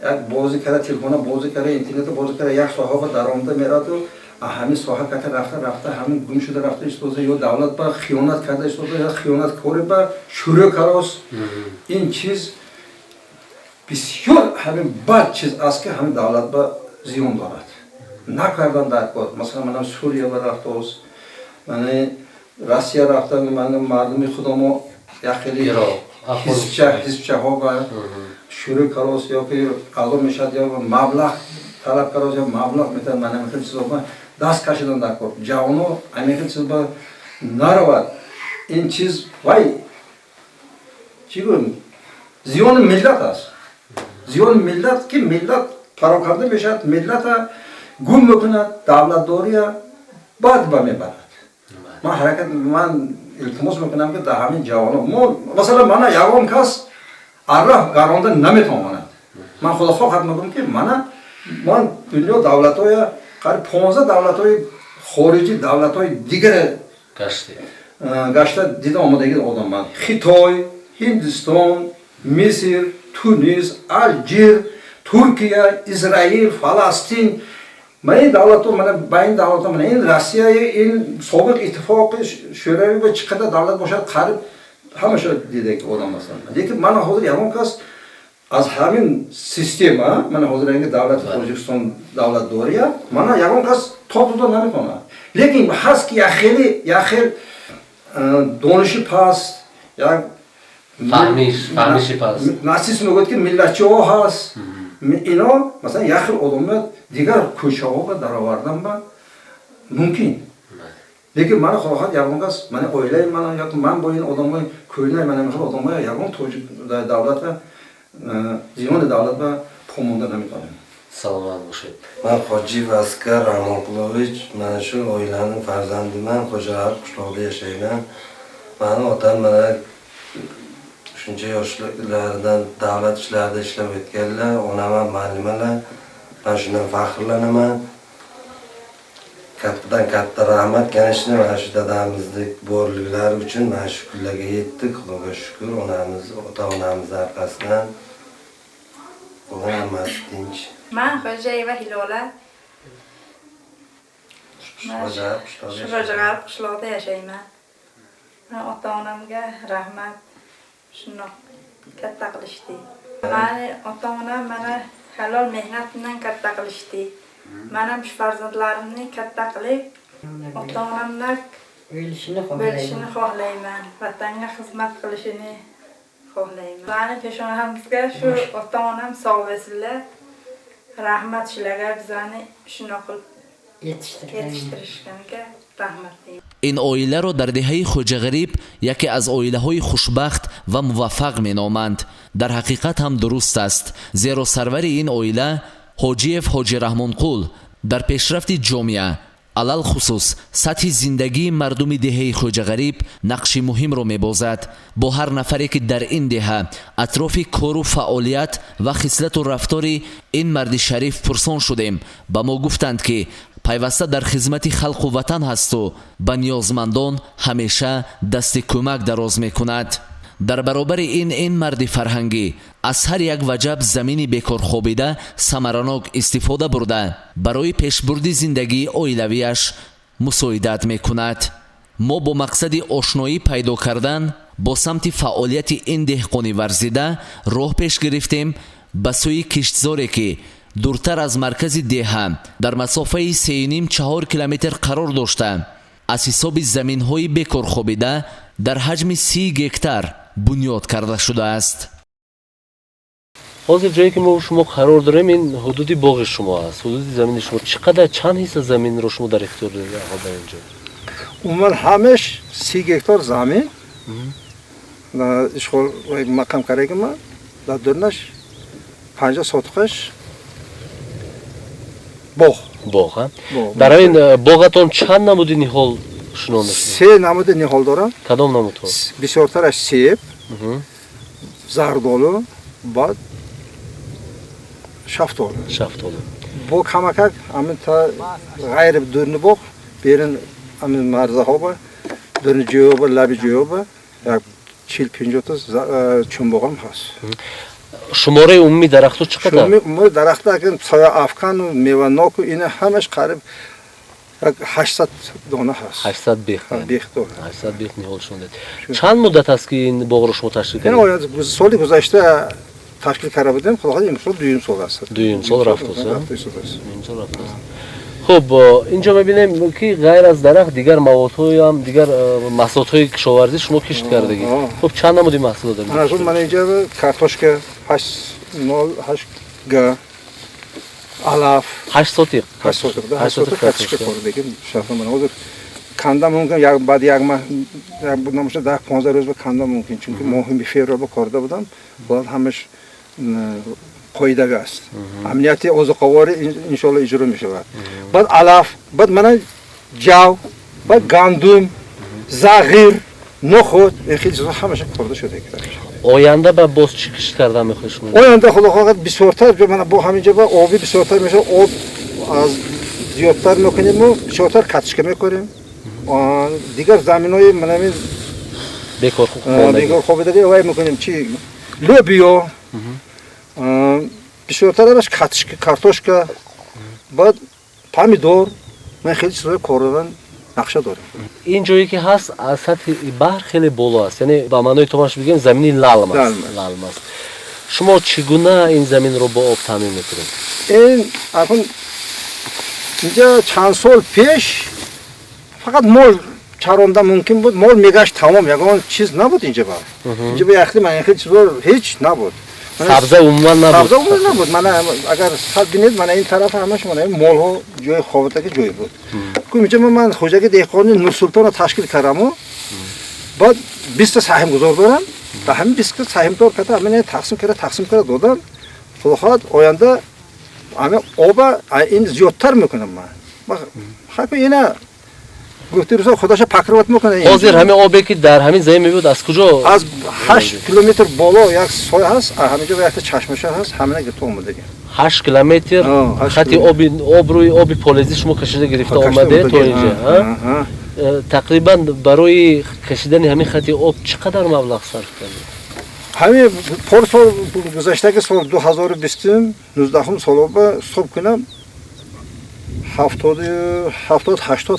یک بازی کرده تلفن بازی کرده اینترنت بازی کرده یک ساحه درآمده میرد و همین ساحه کته رفته همین گم شده رفته استوزه یا دولت با خیانت کرده استوزه یا خیانت کاری با شروع کراس این چیز بسیار همین بد چیز است که همین دولت با زیان دارد نکردن در کار مثلا من سوریه رفته است من روسیه رفتم من مردم خودمو یا خیلی حزبچه ها با شروع کراس یا که اعضا میشد یا مبلغ طلب کراس یا مبلغ میتن من همین چیزا با دست کشیدن در کار جوانو همین چیز با نرود این چیز وای چی گویم زیان ملت است زیان ملت که ملت پراکنده میشد ملت گم میکند دولت داری بعد با میبرد من حرکت من التماس میکنم که در همین جوانو مثلا من یکم کس عرف گرانده نمیتواند من خدا خواهد میگم که من دنیا دولت‌های قریب 15 دولت‌های خارجی دولت‌های دیگر گشته دیدم آمدگی آدم من خیتای هندوستان مصر تونس الجیر ترکیه اسرائیل فلسطین من این دولت‌ها من با این دولت‌ها من این روسیه این سابق اتفاق شوروی و چقدر دولت باشد قریب همه شد دیده که آدم مثلا لیکن من حاضر یکم کس از همین سیستم من حاضر اینکه دولت تاجیکستان دولت داریه من یکم کس تا نمیکنه لیکن هست که یا خیلی دانشی پاست یا فهمیشی پاست ناسیس میگوید که ملتچی ها هست اینا مثلا یا خیلی آدم دیگر کوچه ها در آوردن با ممکن لیکن من خواهد یکم کس من اویله من با این آدم کویله من میخواد آدم یکم دولت زیان دولت با پامونده نمیکنم سلامت باشید من حاجی واسکر رحمانقلویچ من شو اویلانın فرزندی من Хуҷағариб qishloqda yashayman mani otam mana shuncha yoshlardan davlat ishlarida ishlab o'tganlar onam ham muallimalar man shundan faxrlanaman kattadan katta rahmat ganishni mana shu dadamizdek borliklari uchun mana shu kunlarga yetdik. Xudoga shukr, onamiz, ota-onamiz orqasidan bugun hammasi tinch. Men Xo'jayeva Hilola. Xuҷағариб qishloqda yashayman. Men ota-onamga rahmat. Shundoq katta qilishdi. Mani ota-onam mana halol mehnat bilan katta qilishdi. Men ham shu farzandlarimni katta qilib, ota-onamdan bo'lishini xohlayman. Vatanga xizmat qilishini xohlayman. Mani peshonamizga shu ota-onam sog' bo'lsinlar. Rahmat shularga bizani shunaqa qilib yetishtirishganiga rahmat deyman. این اویله را در دهه خوجغریب یکی از اویله های خوشبخت و موفق می نامند. در حقیقت هم درست است، زیرا سرور این اویله حاجیف حاجی رحمان قول در پیشرفت جامعه علل خصوص سطح زندگی مردم دهه خوجغریب نقش مهم را می بازد. با هر نفری که در این دهه اطراف کار و فعالیت و خصلت و رفتار این مرد شریف پرسان شدیم، با ما گفتند که پیوسته در خدمت خلق و وطن هست و به نیازمندان همیشه دست کمک دراز می کند. در برابر این مرد فرهنگی از هر یک وجب زمین بیکار خوابیده ثمرناک استفاده برده برای پیشبرد زندگی اویلویش مساعدت می کند. ما با مقصد آشنایی پیدا کردن با سمت فعالیت این دهقانی ورزیده راه پیش گرفتیم به سوی کشتزاری که دورتر از مرکز دهه در مسافه 3.5-4 کیلومتر قرار داشته. از حساب زمین های بیکار خوابیده در حجم 30 گکتار بنیاد کرده شده است. حاضر جایی که ما شما قرار داریم این حدودی باغ شما است. حدودی زمین شما چقدر چند حصه زمین رو شما در اختیار دارید در اینجا؟ عموما همش 30 گکتار زمین. اشغال مقام کاری ما در درنش 50 ساتقش باغ ها؟ برای این باغتان چند نمود نهال شنون داشتید؟ 3 نمود نهال دارم. کدام نمود ها؟ بسیارترش سیب، زردالو، بعد شفتالو. با کمک همین تا غیر دورن باغ بیرون همین مرزه ها با دورن جواب لب جواب یک 40-50 تا چون باغ هم هست. شماره عمومی درخت‌ها چقدر؟ شماره درخت‌ها اگر سایه افکن و میوه‌ناک و اینا همش قریب 800 دانه هست. 800 بیخ. 800 بیخ نهال شده. چند مدت است که این باغ رو شما تشکیل کردید؟ این سال گذشته تشکیل کرده بودیم. خدا امسال دویم سال است. دویم سال رفت است. خب اینجا می‌بینیم که غیر از درخت دیگر موادهای هم دیگر محصولات کشاورزی شما کشت کردید. خب چند نمودی محصول دارید؟ من اینجا کارتوشک 808 گ علف 8 سوتیق کارتوشک خوردیم. شاید من حاضر کندم ممکن یک بعد یک ماه بودم 10-15 روز به کندم ممکن چون که ماهی فوریه با کارده بودم. بعد همش قایدگی است. امنیت اوزقواری ان شاء الله اجرا میشه. بعد علف، بعد من جو، بعد گندم، زغیر، نخود، این خیلی چیزا همش خورده شده کرده. آینده با باز چی کشت کردن میخوای شما؟ آینده خدا خواهد بسیارتر من با همینجا با آبی بسیارتر میشه. آب از زیادتر میکنیم و بسیارتر کاتشکه میکنیم. دیگر زمینای من همین بیکار خوابیدگی وای میکنیم چی؟ لوبیا بسیارتر همش کارتوشکا، بعد پامیدور، من خیلی چیزای کاردن نقشه دارم. این جایی که هست از سطح بحر خیلی بالا است، یعنی با معنای توماش بگیم زمینی لالم است. شما چگونه این زمین رو با آب تامین میکنید؟ این الان اینجا چند سال پیش فقط مال چراندن ممکن بود، مال میگشت تمام، یگان چیز نبود اینجا با. اینجا با یخلی من خیلی چیزا هیچ نبود. سبزه عموما نبود. من اگر خط بینید من این طرف همش من مال ها جای خوابتگی جای بود. که اینجا من خوجگی دهقانی نورسلطان رو تشکیل کردم و بعد 20 سهم گذار دارم. تا همین 20 سهم دار کردم من تقسیم کرده دادم. خدا خواهد آینده همه آب این زیادتر میکنم من. خب اینا گفتی روزا خودش پکروات میکنه. حاضر همه آبی که در همین زمین میبود از کجا؟ از 8 کیلومتر بالا یک سایه هست، همینجا یک چشمشار هست، همینه گرفته اومده. 8 کیلومتر خط آب روی آب پالیزی شما کشیده گرفته اومده تا اینجا. تقریبا برای کشیدن همین خط آب چقدر مبلغ صرف کردید؟ همین سال گذشته که سال 2020 19 سال با صبح کنم 70-80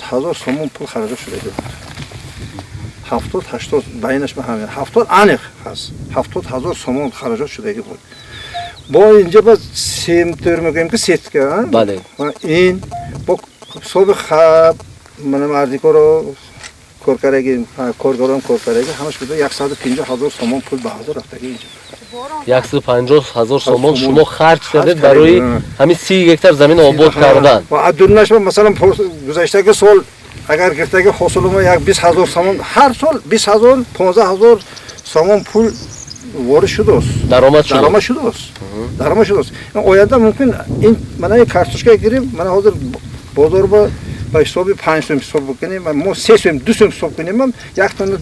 هزار سومون پول خرج شده بود. 70-80 بینش به همین 70 انیق هست. 70 هزار سومون خرج شده بود. با اینجا با سیم تور میگیم که سیت که بله این با صبح خواب من مردی رو کار کردیم کارگران کار کردیم همش بوده 150 هزار سومون پول به حاضر رفته اینجا. 150 هزار سومون شما خرج کردید برای همین 30 هکتار زمین آباد کردن. و ادونش مثلا گذشته که سال اگر گفته که حاصل ما یک 20 هزار سومون هر سال 20 هزار 15 هزار سومون پول وارد شده است. درآمد شده است. آینده ممکن این من یک کارتوشکا گیریم من حاضر بازار با حساب 5 سوم حساب بکنیم ما 3 سوم 2 سوم حساب کنیم من یک تونه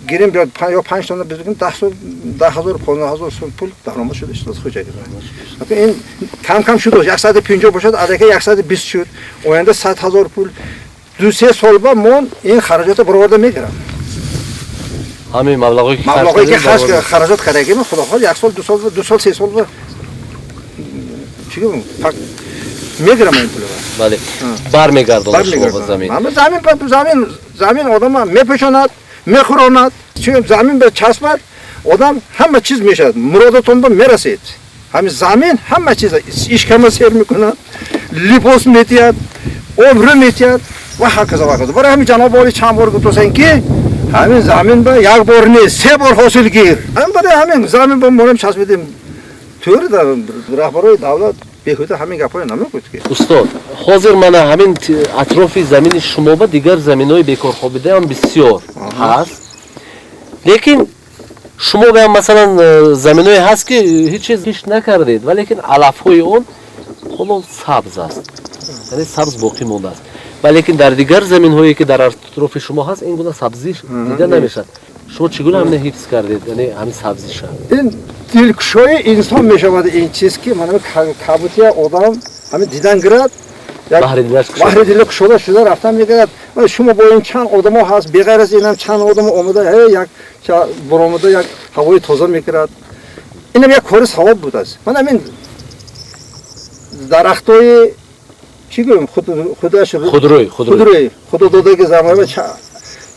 گیریم یا 5 تونه بزنیم 10,000 15,000 سوم پول درآمد شده است خوجایی. این کم شده 150 باشد الکی 120 شد آینده 100,000 پول 2-3 سال بعد من این خراجات برآورده میگیرم. همین مبلغی که خراجات کردیم خدا خواهد 1 سال 2 سال 3 سال چی گفتم میگیرم این پول. بله برمیگردم شما به زمین. زمین آدم میپیچاند میخوراند چون زمین به چسبد آدم همه چیز میشد مرادتون به میرسید. همین زمین همه چیز اشکما سیر میکنند لباس میتید عمر میتید و هکذا برای همین جناب عالی چند بار گفتن که همین زمین به یک بار نیست 3 بار حاصل گیر. برای همین زمین با مورم چسبیدیم طوری در رهبرای دولت بیهوده همین گپای نمیگفت که. استاد حاضر من همین اطراف زمین شما با دیگر زمینای بیکار خوابیده هم بسیار هست. لیکن شما به مثلا زمینای هست که هیچ چیز هیچ نکردید ولی لیکن علفهای اون خلاص سبز است. یعنی سبز باقی مونده است. ولی لیکن در دیگر زمین‌هایی که در اطراف شما هست این گونه سبزی دیده نمیشد. شما چگونه همین حفظ کردید یعنی همین سبزی شد؟ این دلکشای انسان میشود این چیز که من کابوتی آدم همین دیدن گرد بحر دلک شده رفتن میگرد شما با این چند آدم ها هست بغیر از اینم چند آدم اومده یک برآمده یک هوای تازه میگیرد اینم یک کار ثواب بود است. من همین درختای چی گویم خودروی داده که زمین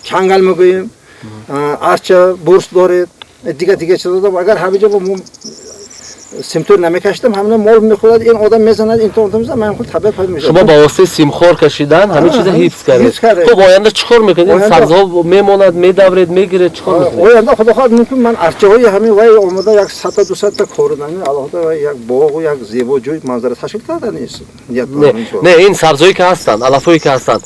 چنگل میگوییم ارچه بورس دارید دیگه چیزا دارم اگر همینجا با سیمتور نمیکشتم همین مال میخورد این آدم میزند این تو میزنه من خود طبیعت پیدا میشه. شما با واسطه سیمخور کشیدن همه چیز حفظ کردید. خب آینده چیکار میکنید؟ سبزها میماند میدورید میگیره چیکار میکنید؟ آینده خدا خواهد ممکن من ارچه های همین وای اومده یک 100-200 تا کارونانی علاوه یک باغ و یک زیبا جوی منظره تشکیل کردن نیست. نه این سبزایی که هستن علفایی که هستن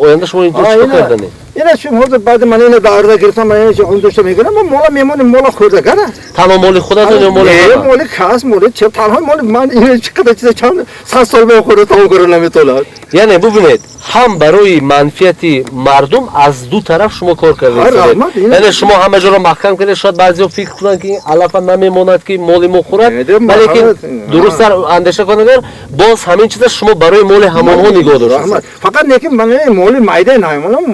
آینده شما اینجا چیکار کردنید؟ اینا چون حاضر بعد من اینو دارده گرفتم من اینو اون دوست میگیرم من مالا میمونم مالا خورده گره تمام مال خودت یا مال کاس مال چه تنها مال من اینو چقدر چیز چند 100 سال به خورده تا کار نمیتونم. یعنی ببینید هم برای منفعت مردم از دو طرف شما کار کردید. یعنی شما همه جا رو محکم کردید شاید بعضیا فکر کنن که علفا نمیموند که مال ما خورد ولی که درست اندیشه کنید باز همین چیزا شما برای مال همونها نگاه داشتید. فقط نکه من مال مایده نمیمونم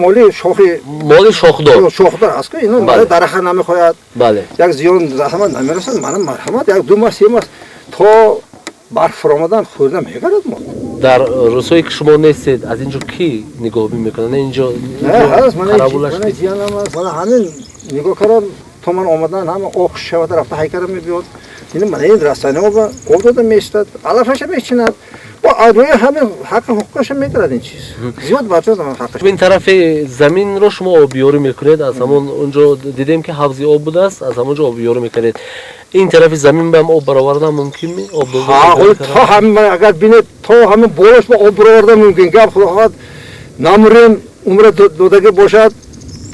مال شاخدار است که اینو برای درخت نمیخواید. بله یک زیان زحمت نمیرسد منم مرحمت یک 2 ماه 3 ماه تا برف فرامدن خوردم میگرد ما در روزایی که شما نیستید از اینجا کی نگاه میکنه اینجا نه هست من جیانم است من همین نگاه کردم تا من اومدن همه آخ شود رفته هیکرم میبیاد این من این رسانه ها آب داده میشتد علفش میچیند با آدمی همه حقش میگیرد این چیز زیاد بچه من حقش. این طرف زمین رو شما آبیاری میکنید از همون اونجا دیدیم که حوضی آب بوده است از همونجا آبیاری میکنید این طرف زمین به هم آب برآوردن ممکن می آب تا هم اگر بینید تا همه بالاش با آب برآوردن ممکن گپ خدا خواهد نمریم عمر دودگی باشد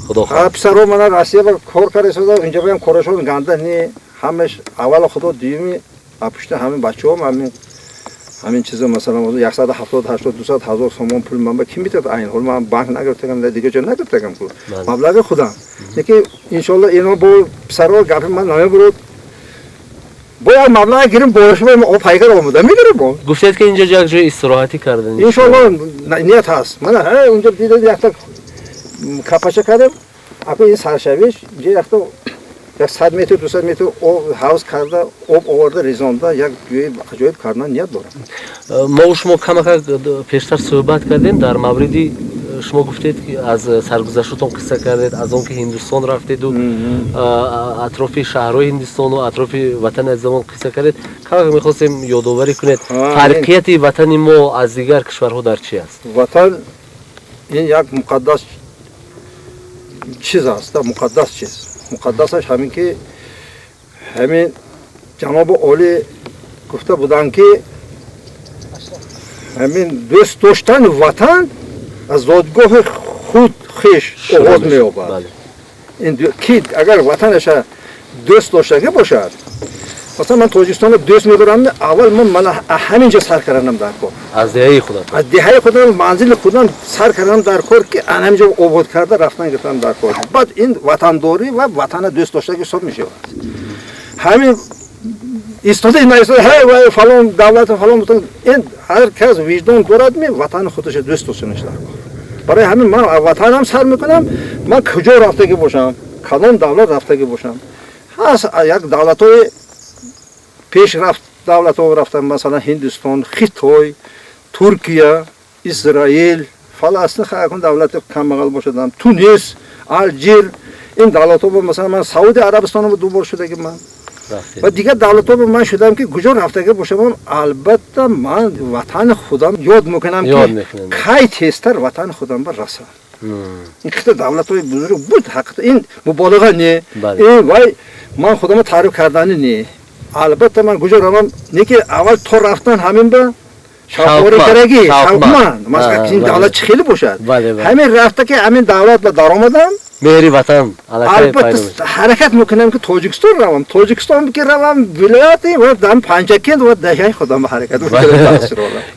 خدا خواهد پسرو من راستی با کار کرده شده اینجا بگم کارشون گنده نی همش اول خدا دیمی پشت همین بچه‌ها همین همین چیزا مثلا 170 80 200 هزار سوم پول من با کی میتاد این حال من بانک نگرفتم دیگه جا نگرفتم پول مبلغ خودم یکی ان شاء الله اینو با سرا گپ من نمیبرد باید مبلغ گیریم باشه ما پایگار اومدم میگیرم با گفتید که اینجا یک جای استراحتی کردن ان شاء الله نیت هست من اونجا دیدم یک تا کاپاچه کردم اپا این سرشویش یک تا 100 متر 200 متر هاوس کرده آب آورده ریزانده یک جای کردن نیت دارم ما و شما کمک پیشتر صحبت کردیم در موردی شما گفتید که از سرگذشتتون قصه کردید از اون که هندوستان رفتید و اطراف شهرهای هندوستان و اطراف وطن از زمان قصه کردید کمک میخواستیم یادآوری کنید فرقیت وطن ما از دیگر کشورها در چی است وطن این یک مقدس چیز است مقدس چیز مقدسش همین که همین جناب عالی گفته بودن که همین دوست داشتن وطن از زادگاه خود خیش آغاز می‌یابد این کی اگر وطنش دوست داشته باشد مثلا من تاجیکستان دوست می‌دارم اول من همینجا سر کردم در کار از دهه خودم از دهه خودم منزل خودم سر کردم در کار که همینجا آباد کرده رفتن گرفتم در کار بعد این وطنداری و وطن دوست داشته حساب میشه همین ایستاده این ایستاده هی فلان دولت فلان این هر کس وجدان دارد می وطن خودش دوست داشته در کار برای همین من وطنم سر میکنم من کجا رفتگی باشم کدام دولت رفتگی باشم هست یک دولت‌های پیش رفت دولت ها رفتن مثلا هندوستان، خیتای، ترکیه، اسرائیل، فلسطین خیلی دولت کم مقال باشدم، تونس، الجیر این دولت ها مثلا من سعودی عربستان رو دوبار شده که من و دیگه دولت ها من شدم که کجا رفته که باشم البته من وطن خودم یاد میکنم که کی تیزتر وطن خودم بر رسم این خیلی دولت های بزرگ بود حقیقت این مبالغه نه این وای من خودم تعریف کردنی نه البته من کجا روم نه که اول تو رفتن همین به شاپوری کرگی شاپمان مثلا این دولت چه خیلی باشد همین رفته که همین دولت به در آمدم مهری وطن البته حرکت میکنم که تاجیکستان روم تاجیکستان که روم ولایتی و دم پنجکند و دهه خودم حرکت میکنم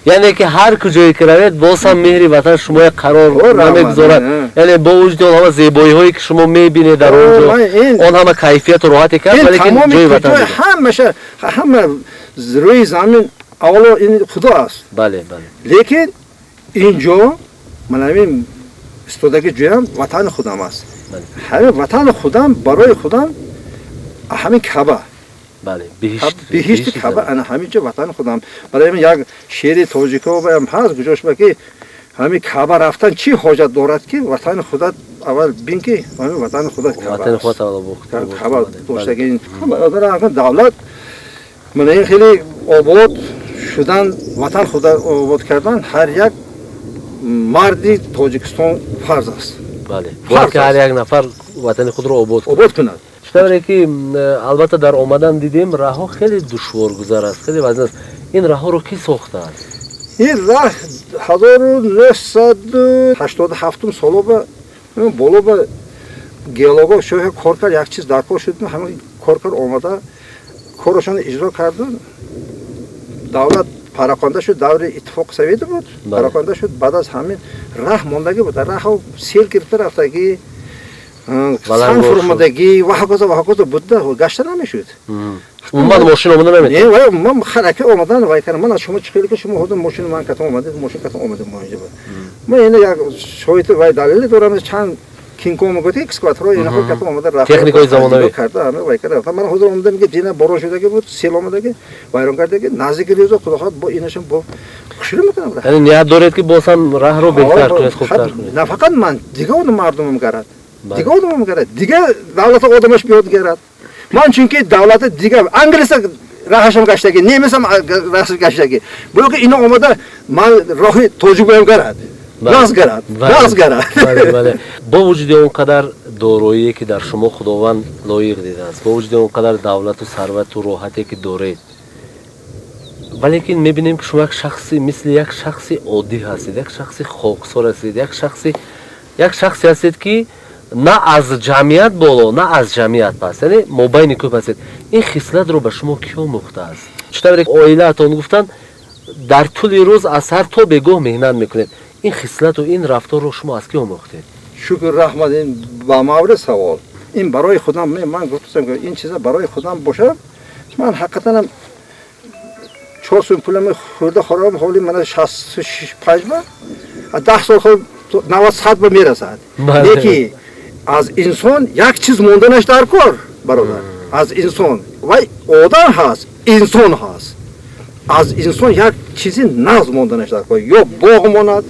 یعنی که هر کجایی که روید باز هم مهری وطن شما قرار نمیگذارد یعنی با وجود اون همه زیبایی هایی که شما میبینید در اونجا اون همه کیفیت و راحتی کرد ولی که جای وطن همه روی زمین اولا این خدا است بله لیکن اینجا من همین استودگی جویم وطن خودم است همین وطن خودم برای خودم همین کعبه بله بهشت کعبه انا همینجا وطن خودم برای من یک شعر تاجیکا و هم هست گوش بگی همین کعبه رفتن چی حاجت دارد که وطن خودت اول بین که همین وطن خودت وطن خودت اول کعبه داشتگی دولت من این خیلی آباد شدن وطن خود آباد کردن هر یک مردی تاجیکستان فرض است بله باید که هر یک نفر وطن خود رو آباد کند شطوره که البته در آمدن دیدیم راه ها خیلی دشوار گذر است خیلی وزن است این راه ها رو کی ساخته است این راه 1987 سال به بالا به گیالوگا شوه کار کرد یک چیز در کار شد همین کار آمده کارشان اجرا کردن دولت پراکنده شد دور اتفاق سویده بود پراکنده شد بعد از همین راه ماندگی بود راه ها سیل گرفته رفتگی سنگ فرمودگی و هکذا بوده گشته نمیشد اومد ماشین آمده نمیده نه من خرکه آمدن وای کردم من از شما چه که شما خودم ماشین من کتم اومده ماشین کتم اومده ما اینجا من اینو یک شاید وای دلیل دارم چند کینکوم گفت اکسکواتر اینا خود کتم اومده رفت تکنیکای زمانوی کرده همه وای کرده من حضور اومدم میگه دینا بارون شده که بود سیل اومده که وایران کرده که نزدیک ریزو خدا خود با ایناشم با خوشی میکنم یعنی نیت دارید که بازم راه رو بهتر کنید خوبتر کنید نه فقط من دیگه اون مردمم کرد دیگه دولت آدمش بیاد گرد من چون که دولت دیگه انگلیس راهشم گشتگی نیمسم راهش گشتگی بلو که اینا اومده من راه توجیه بهم کرد راز کرد بله با وجود اونقدر دارایی که در شما خداوند لایق دیده است با وجود اونقدر دولت و ثروت و راحتی که دارید ولی که میبینیم که شما یک شخصی مثل یک شخصی عادی هستید یک شخصی خاکسار هستید یک شخصی هستید که نه از جمعیت بالا نه از جمعیت پس یعنی مابین کوب هستید این خصلت رو به شما کیا مخته است چطور یک عائله اتون گفتن дар тӯли рӯз аз ҳар то бегоҳ меҳнат мекунед. Ин хислату ин рафторро шумо аз ки омӯхтед? шукр раҳмат. Ин ба маврид савол. Ин барои худам ман гуфтам ки ин чиза барои худам боша. Ман ҳақиқатан 4 сум пулам хурда харом ҳоли мана 65 ба 10 сол 90 ба мерасад. Леки аз инсон як чиз монданаш дар кор бародар. Аз инсон вай одам ҳаст, инсон ҳаст. аз инсон як чизи нағз монданаш дар кор. Ё боғ монад,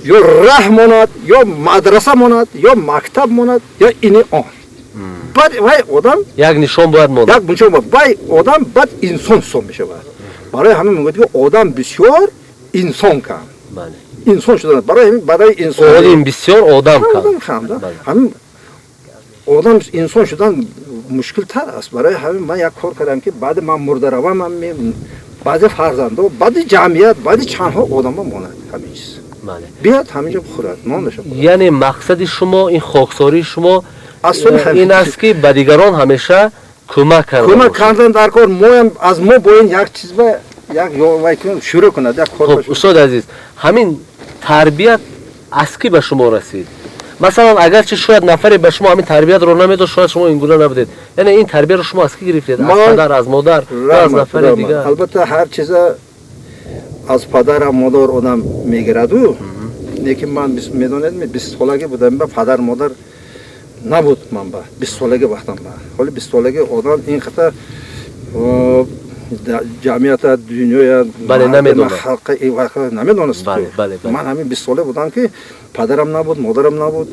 ё раҳ монад, ё мадраса монад, ё мактаб монад, ё ини он. Баъд вай одам як нишон бояд монад. Як нишон бояд. Вай одам баъд инсон ҳисоб мешавад. барои ҳамин мегӯяд ки одам бисёр инсон кам. инсон шудан барои барои инсон одам бисёр одам кам. ҳамин одам инсон шудан мушкилтар аст. барои ҳамин ман як кор кардам ки баъди ман мурда равам, баъди фарзандо, баъди ҷамъият, баъди чандҳо одамҳо монад ҳамин чиз. биёд ҳаминҷо бихӯрад, нон дошта. яъне мақсади шумо, ин хоксории шумо ин аст ки ба дигарон ҳамеша кӯмак кардан дар кор. моам аз мо боин як чиз ба як ёвай кунад, шурӯъ кунад як кор. Хуб, устод азиз, ҳамин тарбият аз ки ба шумо расид? Масалан, агарчи шояд нафаре ба шумо ҳамин тарбиятро намедошт, шояд шумо ин гуна набудед. Яъне ин тарбияро шумо аз ки гирифтед? Аз падар, аз модар, аз нафари дигар? албатта ҳар чиза аз падарам модар одам мегираду. лекин ман медонед 20 солаги будам, ба падар модар набуд. ман ба 20 солаги вақтам ба ҳоли 20 солаги одам ин қата ҷамъията дунёя халқи ин вақт намедонаст. ман ҳамин 20 сола будам ки падарам набуд, модарам набуд.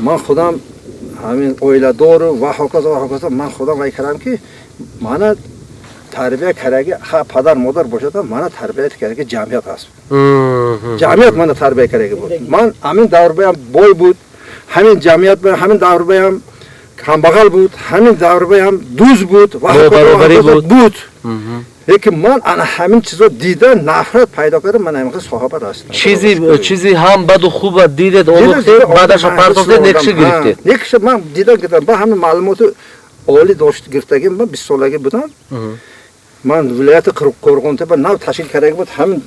ман худам ҳамин оиладору ва ҳоказо ман худам вай кардам ки мана тарбия караги падар модар бошад, мана тарбия караги ҷамъият аст. ҷамъият мана тарбия караги буд. ман ҳамин даврбаям бой буд, ҳамин ҷамъият ҳамин даврбаям камбағал буд, ҳамин даврбаям дуз буд ва буд. лекин ман ана ҳамин чизо дида нафрат пайдо кардам. ман ҳамин соҳабат ҳастам. чизи ҳам баду хуба дидед, омӯхтед, баъдаш партофтед, некши гирифтед? некши ман дида гирифтам. ба ҳамин маълумоти олӣ дошт гирифтагим. ман 20 солаги будам. ман вилояти қурғонта ба нав ташкил кардаги буд. ҳамин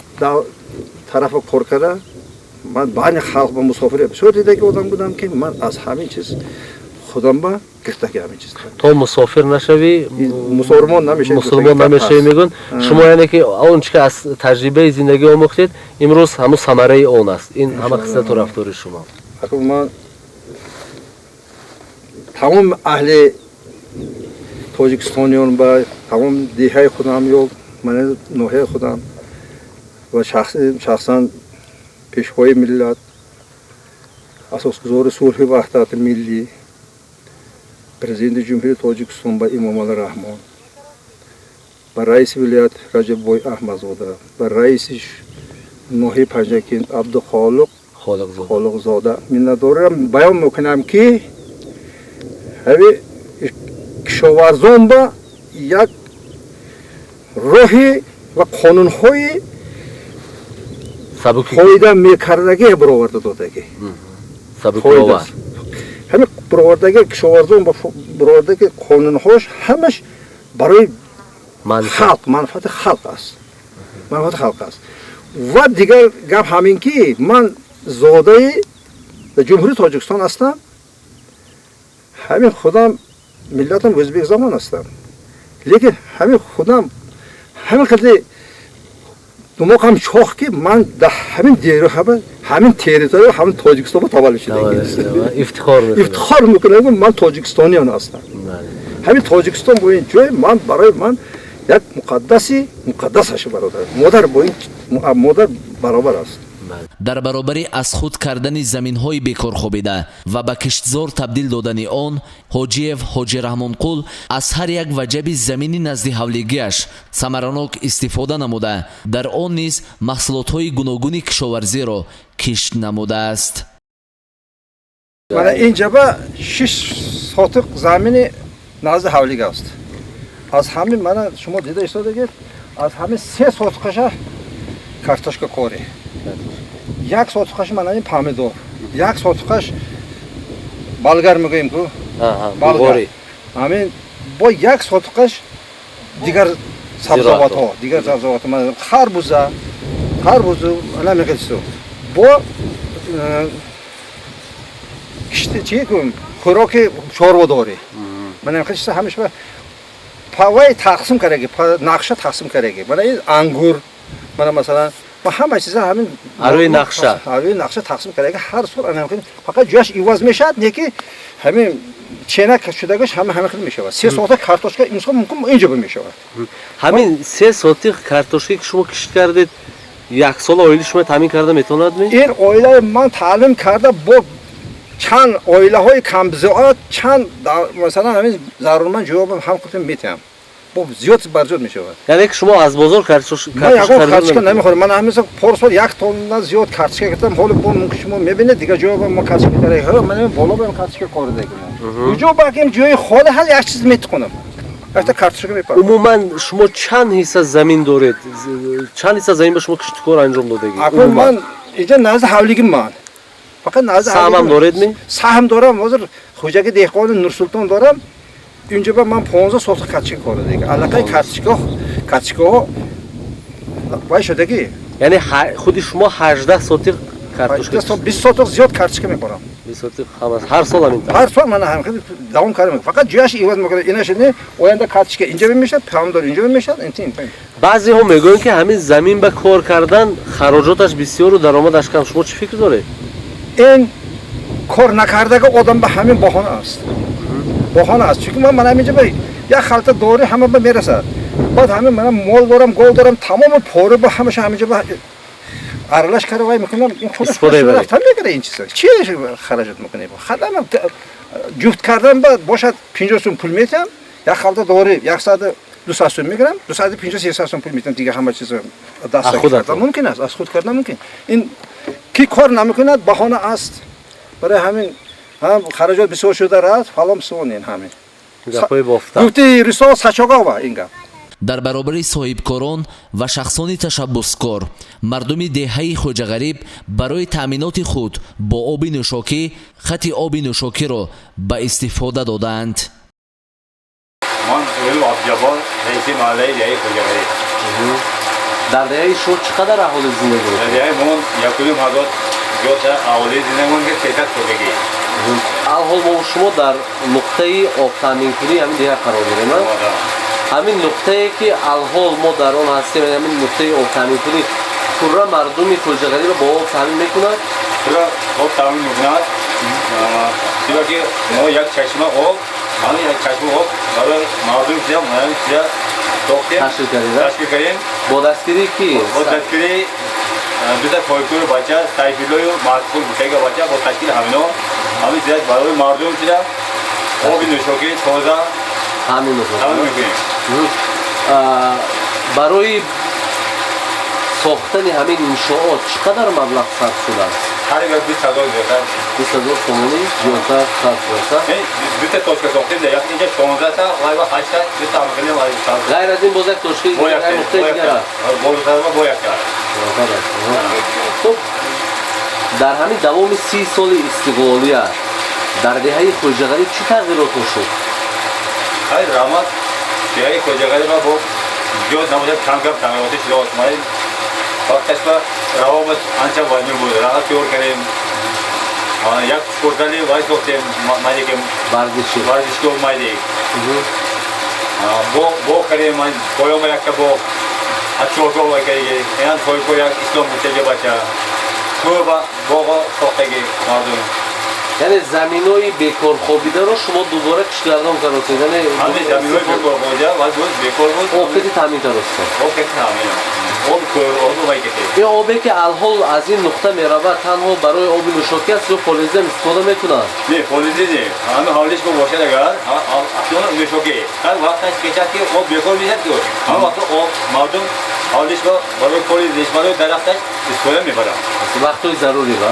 тарафа кор карда ман байни халқ ба мусофире бисёр дидаги одам будам ки ман аз ҳамин чиз худам ба гирифтаги ҳамин чиз. то мусофир нашавӣ, мусулмон намешавӣ мегӯянд. шумо яъне ки он чӣ ки аз таҷрибаи зиндагӣ омӯхтед, имрӯз ҳамун самараи он аст. ин ҳама қисату рафтори шумо. ман тамом аҳли тоҷикистониён ба тамом деҳаи худам ё мани ноҳияи худам ва шахсан пешвои миллат, асосгузори сулҳи ваҳдати миллӣ, президенти ҷумҳурии Тоҷикистон ба Эмомали Раҳмон, ба раиси вилоят Раҷаббой Аҳмадзода, ба раиси ноҳияи Панҷакент Абдухолиқзода миннатдорам баён мекунам ки ҳави кишоварзон ба як роҳи ва қонунҳои фоида мекардагӣ бароварда додагӣ. ҳамин баровардаги кишоварзон ба баровардаги қонунҳош ҳамаш барои халқ, манфаати халқ аст. ва дигар гап ҳамин ки ман зодаи ҷумҳурии Тоҷикистон ҳастам. ҳамин худам миллатам ӯзбек замон ҳастам. лекин ҳамин худам ҳамин қадри думоқам чоқ ки ман дар ҳамин дероҳаба ҳамин территория ҳамин Тоҷикистонба таваллуд шудам. ифтихор мекунам ки ман тоҷикистониён ҳастам. ҳамин Тоҷикистон бо ин ҷой ман барои ман як муқаддас аст. бародар модар бо ин модар баробар аст. дар баробари аз худ кардани заминҳои бекорхобида ва ба киштзор табдил додани он, ҳоҷиев ҳоҷи раҳмонқул аз ҳар як ваҷаби замини назди ҳавлигиаш самаранок истифода намуда, дар он низ маҳсулотҳои гуногуни кишоварзиро кишт намудааст. мана инҷаба 6 сотиқ замини назди ҳавлига аст. аз ҳамин мана шумо дида истодагед, аз ҳамин 3 сотиқаша картошка коре, 1 сотиқаш манами помидор, 1 сотиқаш болгар мегӯем ку болгар. ҳамин бо 1 сотиқаш дигар сабзавотҳо, дигар сабзавотҳо ман харбуза намекисо. Бо кишти чи кум хӯроки чорводорӣ. Ман намекисо ҳамеша павай тақсим караги, нақша тақсим караги. Мана ин ангур, мана масалан ва ҳама чиза ҳамин арои нақша тақсим караги ҳар сол намекисо. Фақат ҷояш ивоз мешавад, не ки ҳамин чена шудагаш ҳама хел мешавад. 3 соат картошка инсон мумкин инҷо мешавад. ҳамин 3 соати картошка ки шумо кишт кардед, як сол оилаи шумо таъмин карда метавонад ме? ин оилаи ман таълим карда бо чанд оилаҳои камбизоат, чанд масалан ҳамин зарурманд ҷавобам ҳам кутим метиҳам. Бо зиёд барзиёд мешавад. Яъне ки шумо аз бозор картошка картошка намехӯрам. Ман ҳамеша порсол 1 тонна зиёд картошка гирифтам. ҳоло бо мумкин шумо мебинед дигар ҷавобам мо картошка караем. Ман боло бем картошка кор дегим. Уҷо бакем ҷои холи ҳал як чиз метикунам. Ашта картошка мепарам. Умуман шумо чанд ҳисса замин доред? Чанд ҳисса замин ба шумо киштикор анҷом додагӣ? Акун ман иҷа назди ҳавлигим ман. Фақат назди саҳм ҳам доред ме? Саҳм дорам. ҳозир хуҷаги деҳқони Нурсултон дорам. Инҷо ба ман 15 сотих картошка кор дегим. Аллакай картошкаҳо вай шудагӣ. Яъне худи шумо 18 сотих картошка. 20 сотих зиёд картошка мекорам. 20 сотих ҳар сол ҳамин. Ҳар сол ман ҳам давом кардам. Фақат ҷояш ивоз мекунам. Ина шуни оянда картошка инҷо мешавад, помидор инҷо мешавад. Интин. Баъзеҳо мегӯянд ки ҳамин замин ба кор кардан хароҷоташ бисёру даромадаш кам. Шумо чӣ фикр доред? ин кор накардага одам ба ҳамин баҳона аст. Баҳона аст. Чунки ман ҳаминҷа ба як халта дори ҳама ба мерасад. баъд ҳамин ман мол дорам, гол дорам, тамоми пора ба ҳамаша ҳаминҷа ба аралаш карда вай мекунам. ин истифода мебаред. Мегира ин чиза. Чӣ хароҷот мекунем? Хадам ҷуфт кардан ба бошад 50 сум пул метам. Як халта дори 100 200 сум мегирам. 250 сум пул метам. Дига ҳама чиза даст кардан мумкин аст. Аз худ кардан мумкин. ин ки кор намекунад баҳона аст. барои ҳамин хароҷот бисёр шуда раст, фалон сон ин ҳамин. Гапои бофта. Гуфти рисол сачогова ин гап. дар баробари соҳибкорон ва шахсони ташаббускор мардуми деҳаи Хуҷағариб барои таъминоти худ бо оби нӯшокӣ хати оби нӯшокиро ба истифода додаанд. ман Абдҷаббор раиси маҳаллаи деҳаи Хуҷағариб. дар деҳаи шумо чӣ қадар аҳоли зиндагӣ доред? дар деҳаи мон 1,000 ҷота аҳолии зиндагӣ ки 300 хӯрдагӣ. алҳол мо шумо дар нуқтаи обтаъминкунии ҳамин деҳа қарор дорем. ҳамин нуқтае ки алҳол мо дар он ҳастем, ҳамин нуқтаи обтаъминкунӣ пурра мардуми Хуҷағариб бо об таъмин мекунад? пурра об таъмин мекунад. чиро ки мо як чашма об, ҳамин як чашма об барои мардуми сохтем, ташкил кардем. бо дастгирии ки? бо дастгирии дута фойкуи бача, сайфилою маъсул бутага бача бо ташкили ҳамино. ҳамин чиза барои мардум чида оби нӯшокӣ тоза ҳамин мекунем. барои сохтани ҳамин иншоот чӣ қадар маблағ сарф шудааст? ҳар як 20,000 зиёдтар. 20,000 сомонӣ зиёдтар сарф шудааст. дута точка сохтем, дар як инҷа 16 та ва 8 та дута амқилем ва ғайр аз ин боз як точкаи нуқтаи дигар аст. бо як аст. хуб, дар ҳамин давоми 30 соли истиқлолия дар деҳаи Хуҷағариб чӣ тағйиротҳо шуд? хайр раҳмат. деҳаи Хуҷағариб бо зиёд набошад камгап тағйироти шуда омад. вақташба равобат анча вайми буд. раҳат ёр кардем. як спортзали вай сохтем, майдекем варзишгоҳ майдек. бо кардем, поёма якта бо ачоргоҳ вай кардем. инан фойко як ислом бутага бача. кӯба боғо сохтаги мардум. яъне заминои бекорхобидаро шумо дубора киштгардон каростед? ҳамин заминои бекорхобида вай буд, бекор буд. обкати таъмин каростед? обкати таъмин. ин обе ки алҳол аз ин нуқта меравад танҳо барои оби нӯшокӣ аст ё фолизам истифода мекунанд? не, фолизи не. ҳамин ҳавлиш ко бошад агар нӯшокӣ ҳар вақташ кешад ки об бекор мешад ки ҳамин вақто об мардум ҳавлиш ко барои кори зешбарои дарахташ истифода мебарад. вақтҳои зарури ва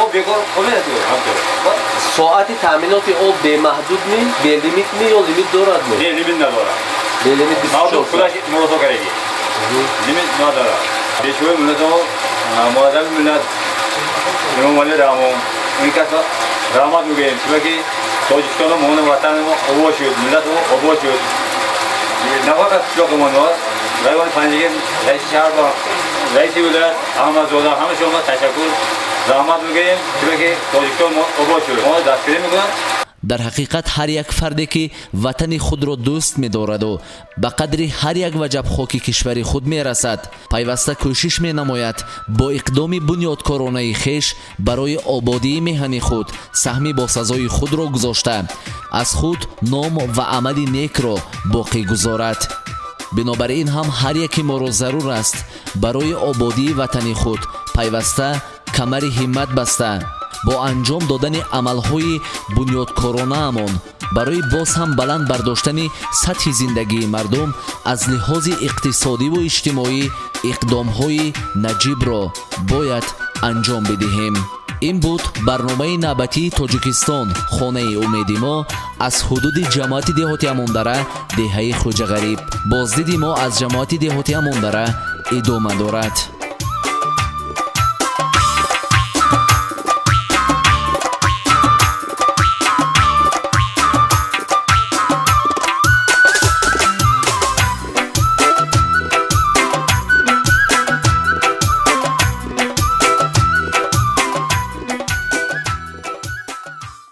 об бекор мешад ки соати таъминоти об бемаҳдуд ми, белимит ми ё лимит дорад? не, лимит надорад. белимит 24 худаш муросо караги. лимит надорад. пешвои миллато муаддаби миллат имомали раҳмон ин каса раҳмат мегӯем, чунки тоҷикистоно мони ватани мо обод шуд, миллат мо обод шуд. نفقط شغل منوات رایوان پنجگیر رئیس شهر با رئیس ولایت احمد زاده همه شما تشکر زحمت میگیریم که تاجیکستان ما آباد شد ما دستگیری میکنن. дар ҳақиқат ҳар як фарде ки ватани худро дӯст медораду ба қадри ҳар як ваҷаб хоки кишвари худ мерасад пайваста кӯшиш менамояд бо иқдоми бунёдкоронаи хеш барои ободии меҳани худ саҳми босазои худро гузошта аз худ ном ва амали некро боқӣ гузорад. бинобар ин ҳам ҳар яки моро зарур аст барои ободии ватани худ пайваста камари ҳиммат баста бо анҷом додани амалҳои бунёдкоронаамон барои боз ҳам баланд бардоштани сатҳи зиндагии мардум аз лиҳози иқтисодиву иҷтимоӣ иқдомҳои наҷибро бояд анҷом бидиҳем. ин буд барномаи навбатии тоҷикистон хонаи умеди мо аз ҳудуди ҷамоати деҳоти Амондара деҳаи Хуҷағариб. боздиди мо аз ҷамоати деҳоти Амондара идома дорад.